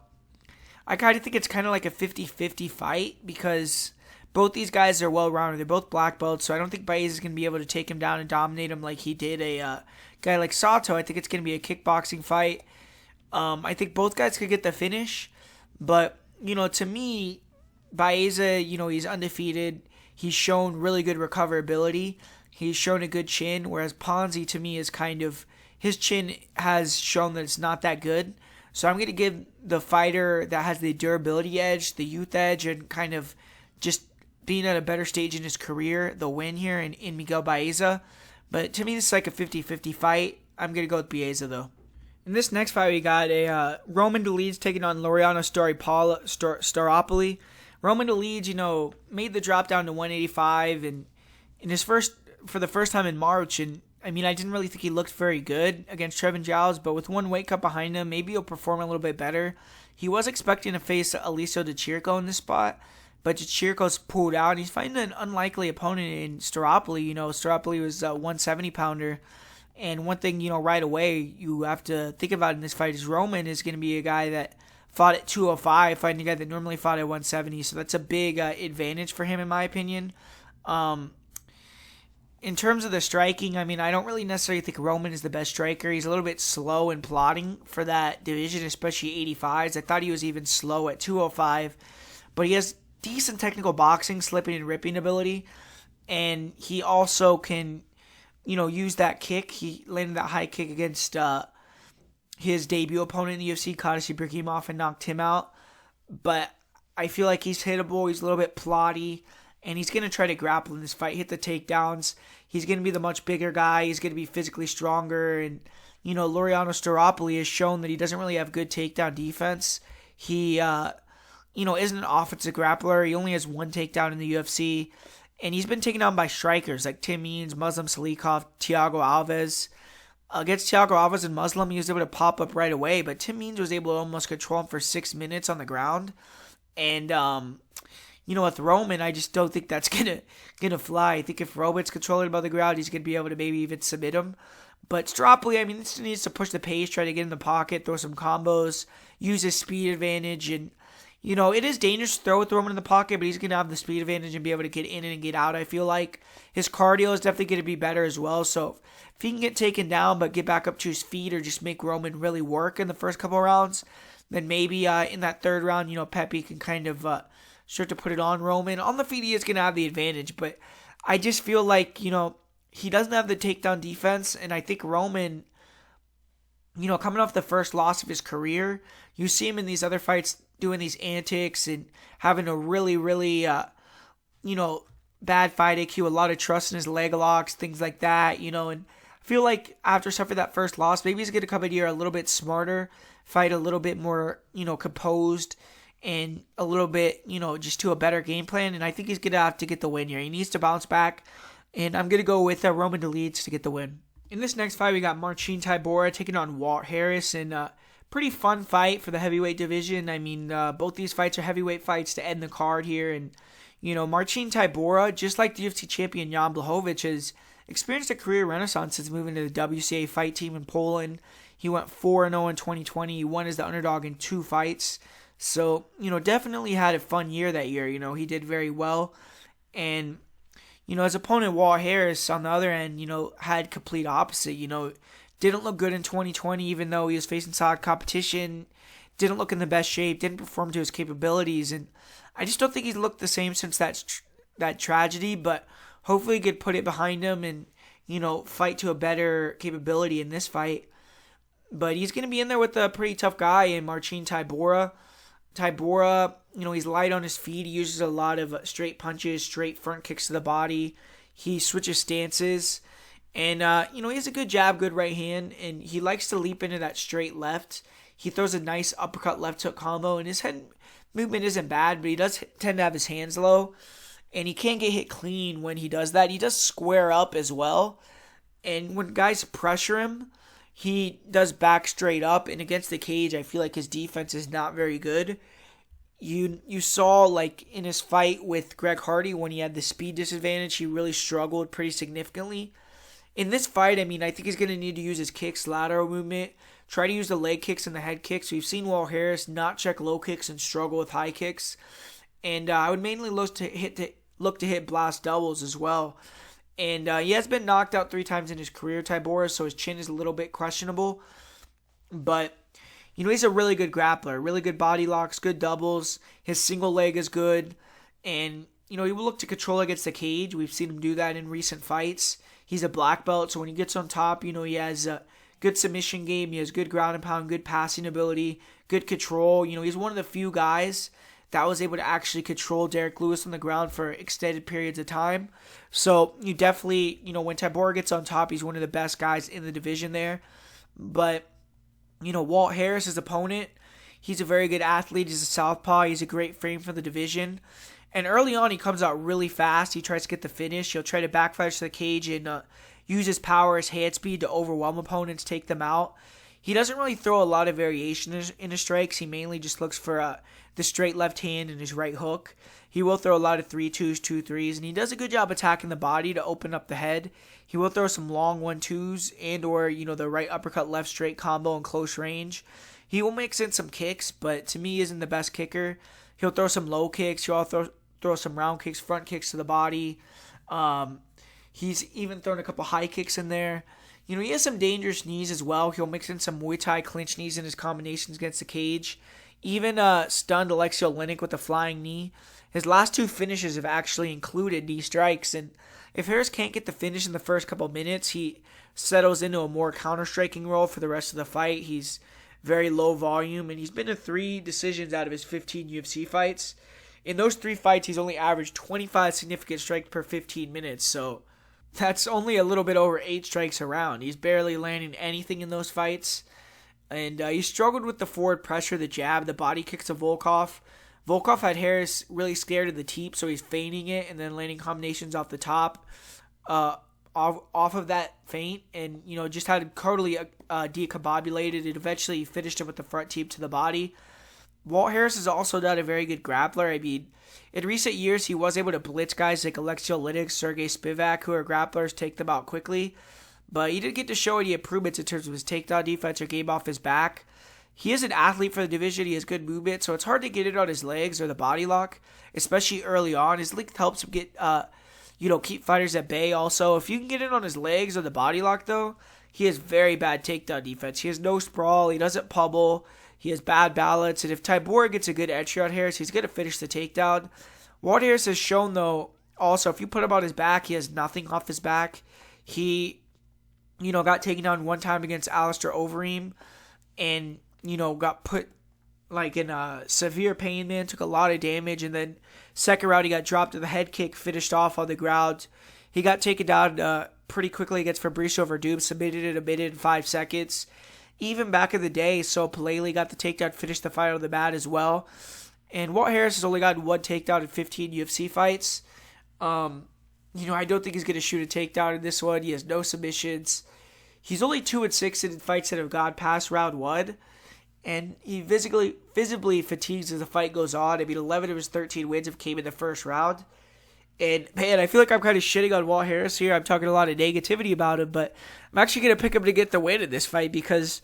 I kind of think it's kind of like a 50-50 fight because both these guys are well-rounded. They're both black belts, so I don't think Baez is going to be able to take him down and dominate him like he did a guy like Sato. I think it's going to be a kickboxing fight. I think both guys could get the finish, but, to me, Baeza, he's undefeated. He's shown really good recoverability. He's shown a good chin, whereas Ponzi, to me, is kind of, his chin has shown that it's not that good. So I'm going to give the fighter that has the durability edge, the youth edge, and kind of just being at a better stage in his career, the win here in Miguel Baeza. But to me, this is like a 50-50 fight. I'm going to go with Baeza, though. In this next fight, we got a Roman Dolidze taking on Laureano Staropoli. Roman Dolidze, made the drop down to 185, and for the first time in March, and I didn't really think he looked very good against Trevin Giles, but with one weight cut behind him, maybe he'll perform a little bit better. He was expecting to face Aliso Di Chirico in this spot, but Di Chirico's pulled out, and he's fighting an unlikely opponent in Staropoli. Staropoli was a 170-pounder. And one thing, right away you have to think about in this fight is Roman is going to be a guy that fought at 205, fighting a guy that normally fought at 170. So that's a big advantage for him, in my opinion. In terms of the striking, I don't really necessarily think Roman is the best striker. He's a little bit slow and plodding for that division, especially 85s. I thought he was even slow at 205. But he has decent technical boxing, slipping and ripping ability. And he also can use that kick. He landed that high kick against his debut opponent in the UFC, Kadesi Ibragimov, and knocked him out. But I feel like he's hittable. He's a little bit plotty, and he's going to try to grapple in this fight, hit the takedowns. He's going to be the much bigger guy. He's going to be physically stronger. And, Laureano Staropoli has shown that he doesn't really have good takedown defense. He, isn't an offensive grappler. He only has one takedown in the UFC. And he's been taken down by strikers like Tim Means, Muslim Salikov, Thiago Alves. Against Thiago Alves and Muslim, he was able to pop up right away. But Tim Means was able to almost control him for 6 minutes on the ground. And, with Roman, I just don't think that's gonna fly. I think if Roman's controlling him on the ground, he's going to be able to maybe even submit him. But Staropoli, this needs to push the pace, try to get in the pocket, throw some combos, use his speed advantage, and it is dangerous to throw with Roman in the pocket, but he's going to have the speed advantage and be able to get in and get out, I feel like. His cardio is definitely going to be better as well, so if he can get taken down but get back up to his feet or just make Roman really work in the first couple of rounds, then maybe in that third round, Pepe can kind of start to put it on Roman. On the feet, he is going to have the advantage, but I just feel like, he doesn't have the takedown defense, and I think Roman, coming off the first loss of his career, you see him in these other fights doing these antics and having a really, really, bad fight IQ, a lot of trust in his leg locks, things like that, and I feel like after suffering that first loss, maybe he's going to come in here a little bit smarter, fight a little bit more, composed, and a little bit, just to a better game plan, and I think he's going to have to get the win here. He needs to bounce back, and I'm going to go with Roman Dolidze to get the win. In this next fight, we got Marcin Tybura taking on Walt Harris, and pretty fun fight for the heavyweight division. Both these fights are heavyweight fights to end the card here. And, Marcin Tybura, just like the UFC champion Jan Blachowicz, has experienced a career renaissance since moving to the WCA fight team in Poland. He went 4-0 in 2020. He won as the underdog in 2 fights. So, definitely had a fun year that year. He did very well. And, his opponent, Walt Harris, on the other end, had complete opposite. Didn't look good in 2020, even though he was facing solid competition. Didn't look in the best shape. Didn't perform to his capabilities. And I just don't think he's looked the same since that tragedy. But hopefully he could put it behind him and, fight to a better capability in this fight. But he's going to be in there with a pretty tough guy in Marcin Tybura. Tybura, he's light on his feet. He uses a lot of straight punches, straight front kicks to the body. He switches stances. And, he has a good jab, good right hand, and he likes to leap into that straight left. He throws a nice uppercut left hook combo, and his head movement isn't bad, but he does tend to have his hands low. and he can't get hit clean when he does that. He does square up as well, and when guys pressure him, he does back straight up. And against the cage, I feel like his defense is not very good. You saw, like, in his fight with Greg Hardy, when he had the speed disadvantage, he really struggled pretty significantly. In this fight, I mean, I think he's going to need to use his kicks, lateral movement, try to use the leg kicks and the head kicks. We've seen Walt Harris not check low kicks and struggle with high kicks. And I would mainly look to hit blast doubles as well. And he has been knocked out 3 times in his career, Tybura, so his chin is a little bit questionable. But he's a really good grappler, really good body locks, good doubles. His single leg is good. And, he will look to control against the cage. We've seen him do that in recent fights. He's a black belt, so when he gets on top, he has a good submission game. He has good ground and pound, good passing ability, good control. He's one of the few guys that was able to actually control Derek Lewis on the ground for extended periods of time. So you definitely, when Tybura gets on top, he's one of the best guys in the division there. But, Walt Harris, his opponent, he's a very good athlete. He's a southpaw. He's a great frame for the division. And early on, he comes out really fast. He tries to get the finish. He'll try to backfire to the cage and use his power, his hand speed to overwhelm opponents, take them out. He doesn't really throw a lot of variation in his strikes. He mainly just looks for the straight left hand and his right hook. He will throw a lot of 3-2s, 2-3s, and he does a good job attacking the body to open up the head. He will throw some long 1-2s and or, the right uppercut, left straight combo in close range. He will mix in some kicks, but to me, he isn't the best kicker. He'll throw some low kicks. He'll throw some round kicks, front kicks to the body. He's even thrown a couple high kicks in there. He has some dangerous knees as well. He'll mix in some Muay Thai clinch knees in his combinations against the cage. Even stunned Alexei Oleinik with a flying knee. His last 2 finishes have actually included knee strikes. And if Harris can't get the finish in the first couple minutes, he settles into a more counter-striking role for the rest of the fight. He's very low volume, and he's been in 3 decisions out of his 15 UFC fights. In those 3 fights, he's only averaged 25 significant strikes per 15 minutes. So that's only a little bit over 8 strikes a round. He's barely landing anything in those fights. And he struggled with the forward pressure, the jab, the body kicks of Volkov. Volkov had Harris really scared of the teep, so he's feigning it and then landing combinations off the top off of that feint. And, just had him totally decombobulated. And eventually finished him with the front teep to the body. Walt Harris is also not a very good grappler. I mean, in recent years, he was able to blitz guys like Alexei Oleinik, Sergey Spivak, who are grapplers, take them out quickly. But he didn't get to show any improvements in terms of his takedown defense or game off his back. He is an athlete for the division. He has good movement, so it's hard to get it on his legs or the body lock, especially early on. His length helps him get, keep fighters at bay also. If you can get it on his legs or the body lock, though, he has very bad takedown defense. He has no sprawl. He doesn't pummel. He has bad balance. And if Tybura gets a good entry on Harris, he's going to finish the takedown. Walt Harris has shown, though, also, if you put him on his back, he has nothing off his back. He got taken down one time against Alistair Overeem and, got put in a severe pain, man, took a lot of damage. And then second round, he got dropped to the head kick, finished off on the ground. He got taken down pretty quickly against Fabricio Verdum, submitted it a minute and 5 seconds. Even back in the day, so Palele got the takedown, finished the fight on the mat as well. And Walt Harris has only gotten 1 takedown in 15 UFC fights. I don't think he's going to shoot a takedown in this one. He has no submissions. He's only 2-6 in fights that have gone past round 1. And he visibly fatigues as the fight goes on. I mean, 11 of his 13 wins have came in the first round. And, man, I feel like I'm kind of shitting on Walt Harris here. I'm talking a lot of negativity about him, but I'm actually going to pick him to get the win in this fight because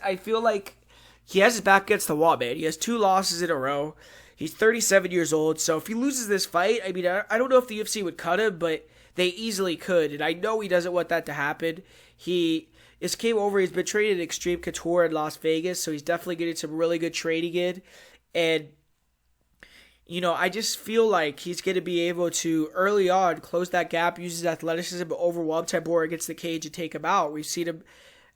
I feel like he has his back against the wall, man. He has 2 losses in a row. He's 37 years old, so if he loses this fight, I mean, I don't know if the UFC would cut him, but they easily could, and I know he doesn't want that to happen. He came over, he's been trained at Extreme Couture in Las Vegas, so he's definitely getting some really good training in, and I just feel like he's going to be able to, early on, close that gap, use his athleticism to overwhelm Tybura against the cage and take him out. We've seen him,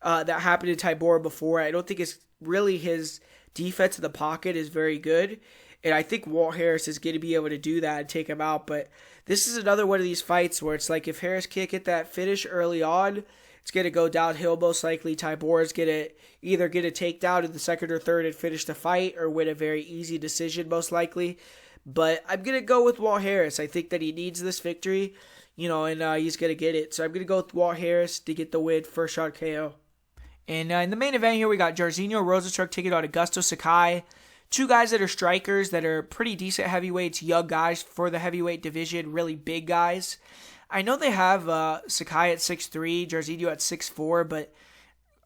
that happen to Tybura before. I don't think it's really his defense in the pocket is very good, and I think Walt Harris is going to be able to do that and take him out, but this is another one of these fights where it's like if Harris can't get that finish early on, it's going to go downhill most likely. Tybura's going to either get a takedown in the second or third and finish the fight or win a very easy decision most likely. But I'm going to go with Walt Harris. I think that he needs this victory, and he's going to get it. So I'm going to go with Walt Harris to get the win, first shot KO. And in the main event here, we got Jairzinho Rozenstruik taking on Augusto Sakai. Two guys that are strikers that are pretty decent heavyweights, young guys for the heavyweight division, really big guys. I know they have Sakai at 6'3", Jairzinho at 6'4", but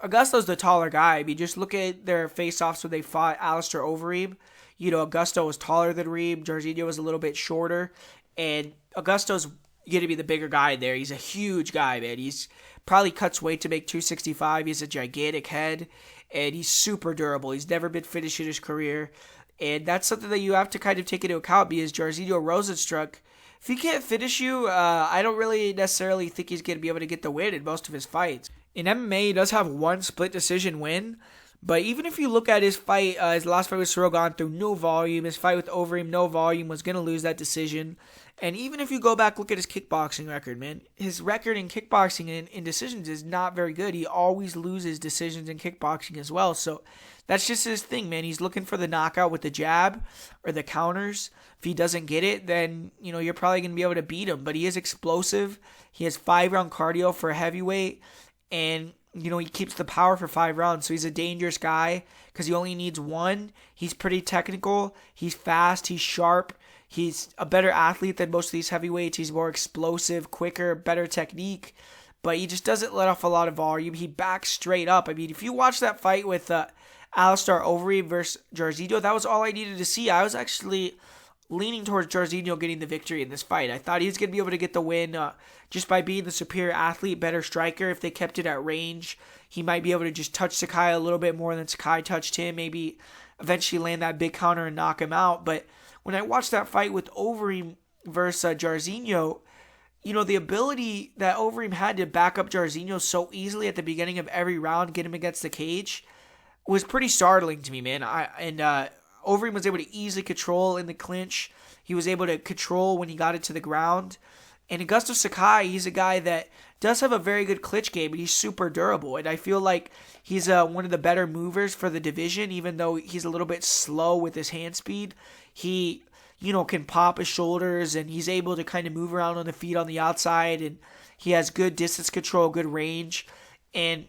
Augusto's the taller guy. I mean, just look at their face-offs when they fought Alistair Overeem. Augusto was taller than Reem. Jairzinho was a little bit shorter. And Augusto's going to be the bigger guy there. He's a huge guy, man. He's probably cuts weight to make 265. He has a gigantic head. And he's super durable. He's never been finished in his career. And that's something that you have to kind of take into account because Jairzinho Rozenstruik, if he can't finish you, I don't really necessarily think he's going to be able to get the win in most of his fights. In MMA, he does have one split decision win, but even if you look at his fight, his last fight with Sorogan through no volume, his fight with Overeem, no volume, was going to lose that decision. And even if you go back, look at his kickboxing record, man, his record in kickboxing and in decisions is not very good. He always loses decisions in kickboxing as well. So that's just his thing, man. He's looking for the knockout with the jab or the counters. If he doesn't get it, then, you're probably going to be able to beat him. But he is explosive. He has 5-round cardio for a heavyweight. And, he keeps the power for 5 rounds. So he's a dangerous guy because he only needs one. He's pretty technical. He's fast. He's sharp. He's a better athlete than most of these heavyweights. He's more explosive, quicker, better technique. But he just doesn't let off a lot of volume. He backs straight up. I mean, if you watch that fight with Alistair Overeem versus Jairzinho, that was all I needed to see. I was actually leaning towards Jairzinho getting the victory in this fight. I thought he was going to be able to get the win just by being the superior athlete, better striker. If they kept it at range, he might be able to just touch Sakai a little bit more than Sakai touched him, maybe eventually land that big counter and knock him out. But when I watched that fight with Overeem versus Jairzinho, the ability that Overeem had to back up Jairzinho so easily at the beginning of every round, get him against the cage, was pretty startling to me, man. Overeem was able to easily control in the clinch. He was able to control when he got it to the ground. And Augusto Sakai, he's a guy that does have a very good clinch game, but he's super durable. And I feel like he's one of the better movers for the division, even though he's a little bit slow with his hand speed. He, can pop his shoulders, and he's able to kind of move around on the feet on the outside. And he has good distance control, good range. And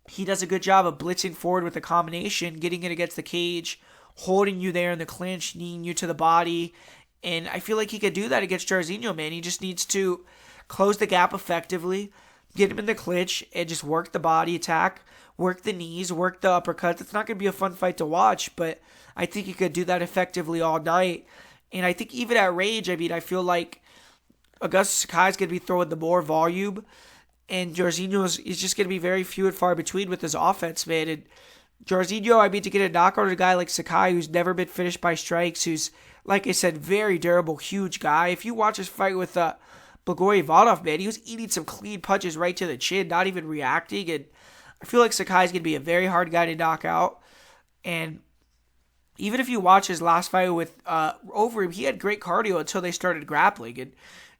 he does a good job of blitzing forward with a combination, getting it against the cage, holding you there in the clinch, kneeing you to the body. And I feel like he could do that against Jairzinho, man. He just needs to close the gap effectively, get him in the clinch, and just work the body attack, work the knees, work the uppercuts. It's not going to be a fun fight to watch, but I think he could do that effectively all night. And I think even at range, I feel like Augusto Sakai is going to be throwing the more volume, and Jairzinho is just going to be very few and far between with his offense, man. And Jairzinho, to get a knockout on a guy like Sakai, who's never been finished by strikes, who's, like I said, very durable, huge guy. If you watch his fight with Blagoy Ivanov, man, he was eating some clean punches right to the chin, not even reacting. And I feel like Sakai's going to be a very hard guy to knock out. And even if you watch his last fight with Overeem, he had great cardio until they started grappling. And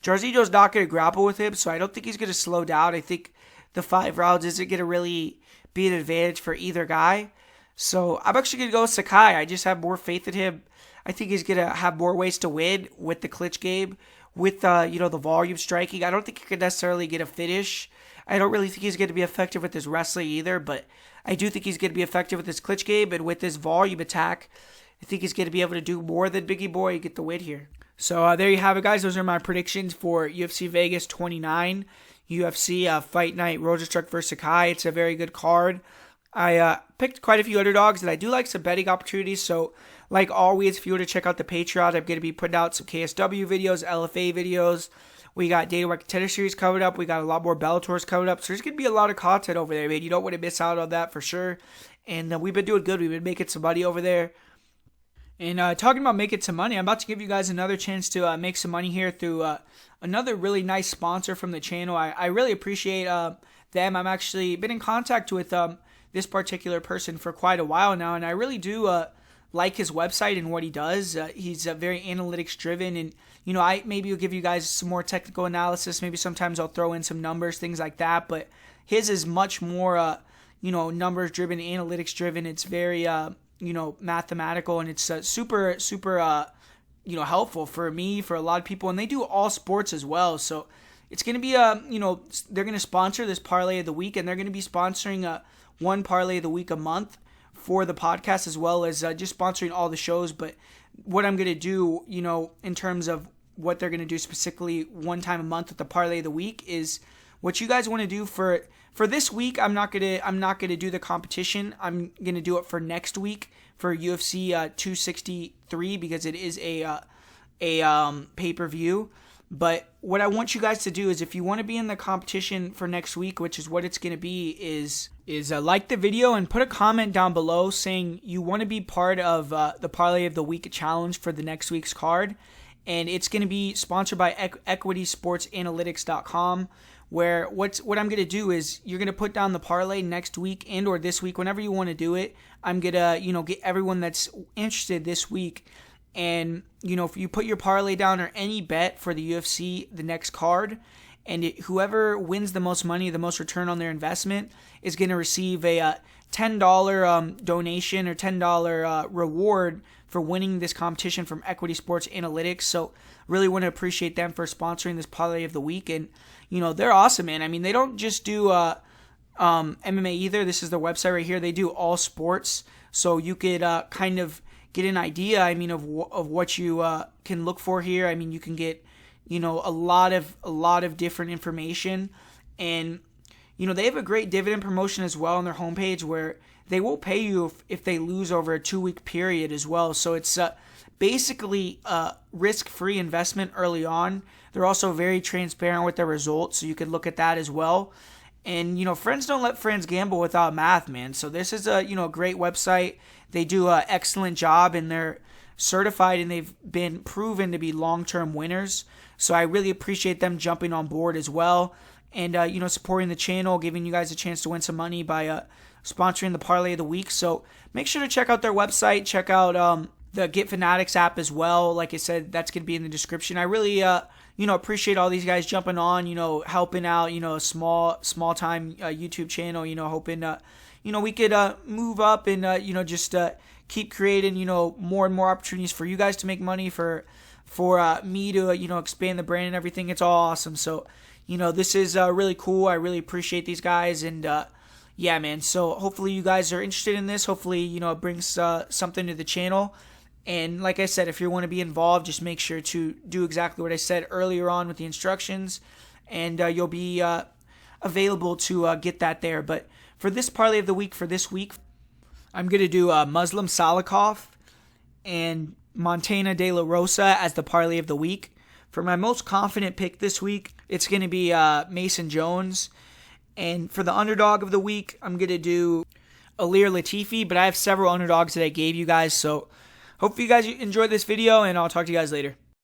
Jairzinho's not going to grapple with him, so I don't think he's going to slow down. I think the 5 rounds isn't going to really be an advantage for either guy. So I'm actually going to go with Sakai. I just have more faith in him. I think he's going to have more ways to win with the clinch game, with the volume striking. I don't think he can necessarily get a finish. I don't really think he's going to be effective with his wrestling either, but I do think he's going to be effective with his clinch game and with his volume attack. I think he's going to be able to do more than Biggie Boy and get the win here. So there you have it, guys. Those are my predictions for UFC Vegas 29. UFC Fight Night Rozenstruik vs. Sakai. It's a very good card. I picked quite a few underdogs, and I do like some betting opportunities. So, like always, if you were to check out the Patreon, I'm going to be putting out some KSW videos, LFA videos. We got Dana White Contender Series coming up. We got a lot more Bellators coming up. So there's going to be a lot of content over there, man. You don't want to miss out on that for sure. And we've been doing good. We've been making some money over there. And talking about making some money, I'm about to give you guys another chance to make some money here through another really nice sponsor from the channel. I really appreciate them. I'm actually been in contact with this particular person for quite a while now, and I really do like his website and what he does. He's very analytics driven, and I maybe will give you guys some more technical analysis. Maybe sometimes I'll throw in some numbers, things like that. But his is much more numbers driven, analytics driven. It's very mathematical, and it's super helpful for me, for a lot of people, and they do all sports as well. So it's going to be they're going to sponsor this parlay of the week, and they're going to be sponsoring one parlay of the week a month for the podcast, as well as just sponsoring all the shows. But what I'm going to do, in terms of what they're going to do specifically one time a month with the parlay of the week, is what you guys want to do for this week. I'm not gonna do the competition. I'm gonna do it for next week for UFC 263, because it is a pay-per-view. But what I want you guys to do is, if you want to be in the competition for next week, which is what it's going to be, is like the video and put a comment down below saying you want to be part of the Parlay of the Week challenge for the next week's card. And it's going to be sponsored by EquitySportsAnalytics.com, where what I'm going to do is, you're going to put down the parlay next week and or this week, whenever you want to do it. I'm going to, get everyone that's interested this week. And, if you put your parlay down or any bet for the UFC, the next card, and whoever wins the most money, the most return on their investment, is going to receive a $10 donation or $10 reward for winning this competition from Equity Sports Analytics. So really want to appreciate them for sponsoring this parlay of the week. And, they're awesome, man. I mean, they don't just do MMA either. This is their website right here. They do all sports. So you could kind of get an idea, of what you can look for here. I mean, you can get, a lot of different information. And, they have a great dividend promotion as well on their homepage, where they will pay you if they lose over a 2-week period as well. So it's basically a risk-free investment early on. They're also very transparent with their results, so you could look at that as well. And, friends don't let friends gamble without math, man. So this is a great website. They do an excellent job, and they're certified, and they've been proven to be long-term winners. So I really appreciate them jumping on board as well, and, supporting the channel, giving you guys a chance to win some money by sponsoring the Parlay of the Week. So make sure to check out their website. Check out the Get Fanatics app as well. Like I said, that's going to be in the description. I really, appreciate all these guys jumping on, helping out, a small time YouTube channel, hoping, we could move up and, just keep creating, more and more opportunities for you guys to make money, for me to, expand the brand and everything. It's all awesome. So, this is really cool. I really appreciate these guys. And, yeah, man. So hopefully you guys are interested in this. Hopefully, it brings something to the channel. And like I said, if you want to be involved, just make sure to do exactly what I said earlier on with the instructions, and you'll be available to get that there. But for this parlay of the week for this week, I'm going to do Muslim Salikov and Montana De La Rosa as the parlay of the week. For my most confident pick this week, it's going to be Mason Jones. And for the underdog of the week, I'm going to do Ilir Latifi, but I have several underdogs that I gave you guys. So hope you guys enjoyed this video, and I'll talk to you guys later.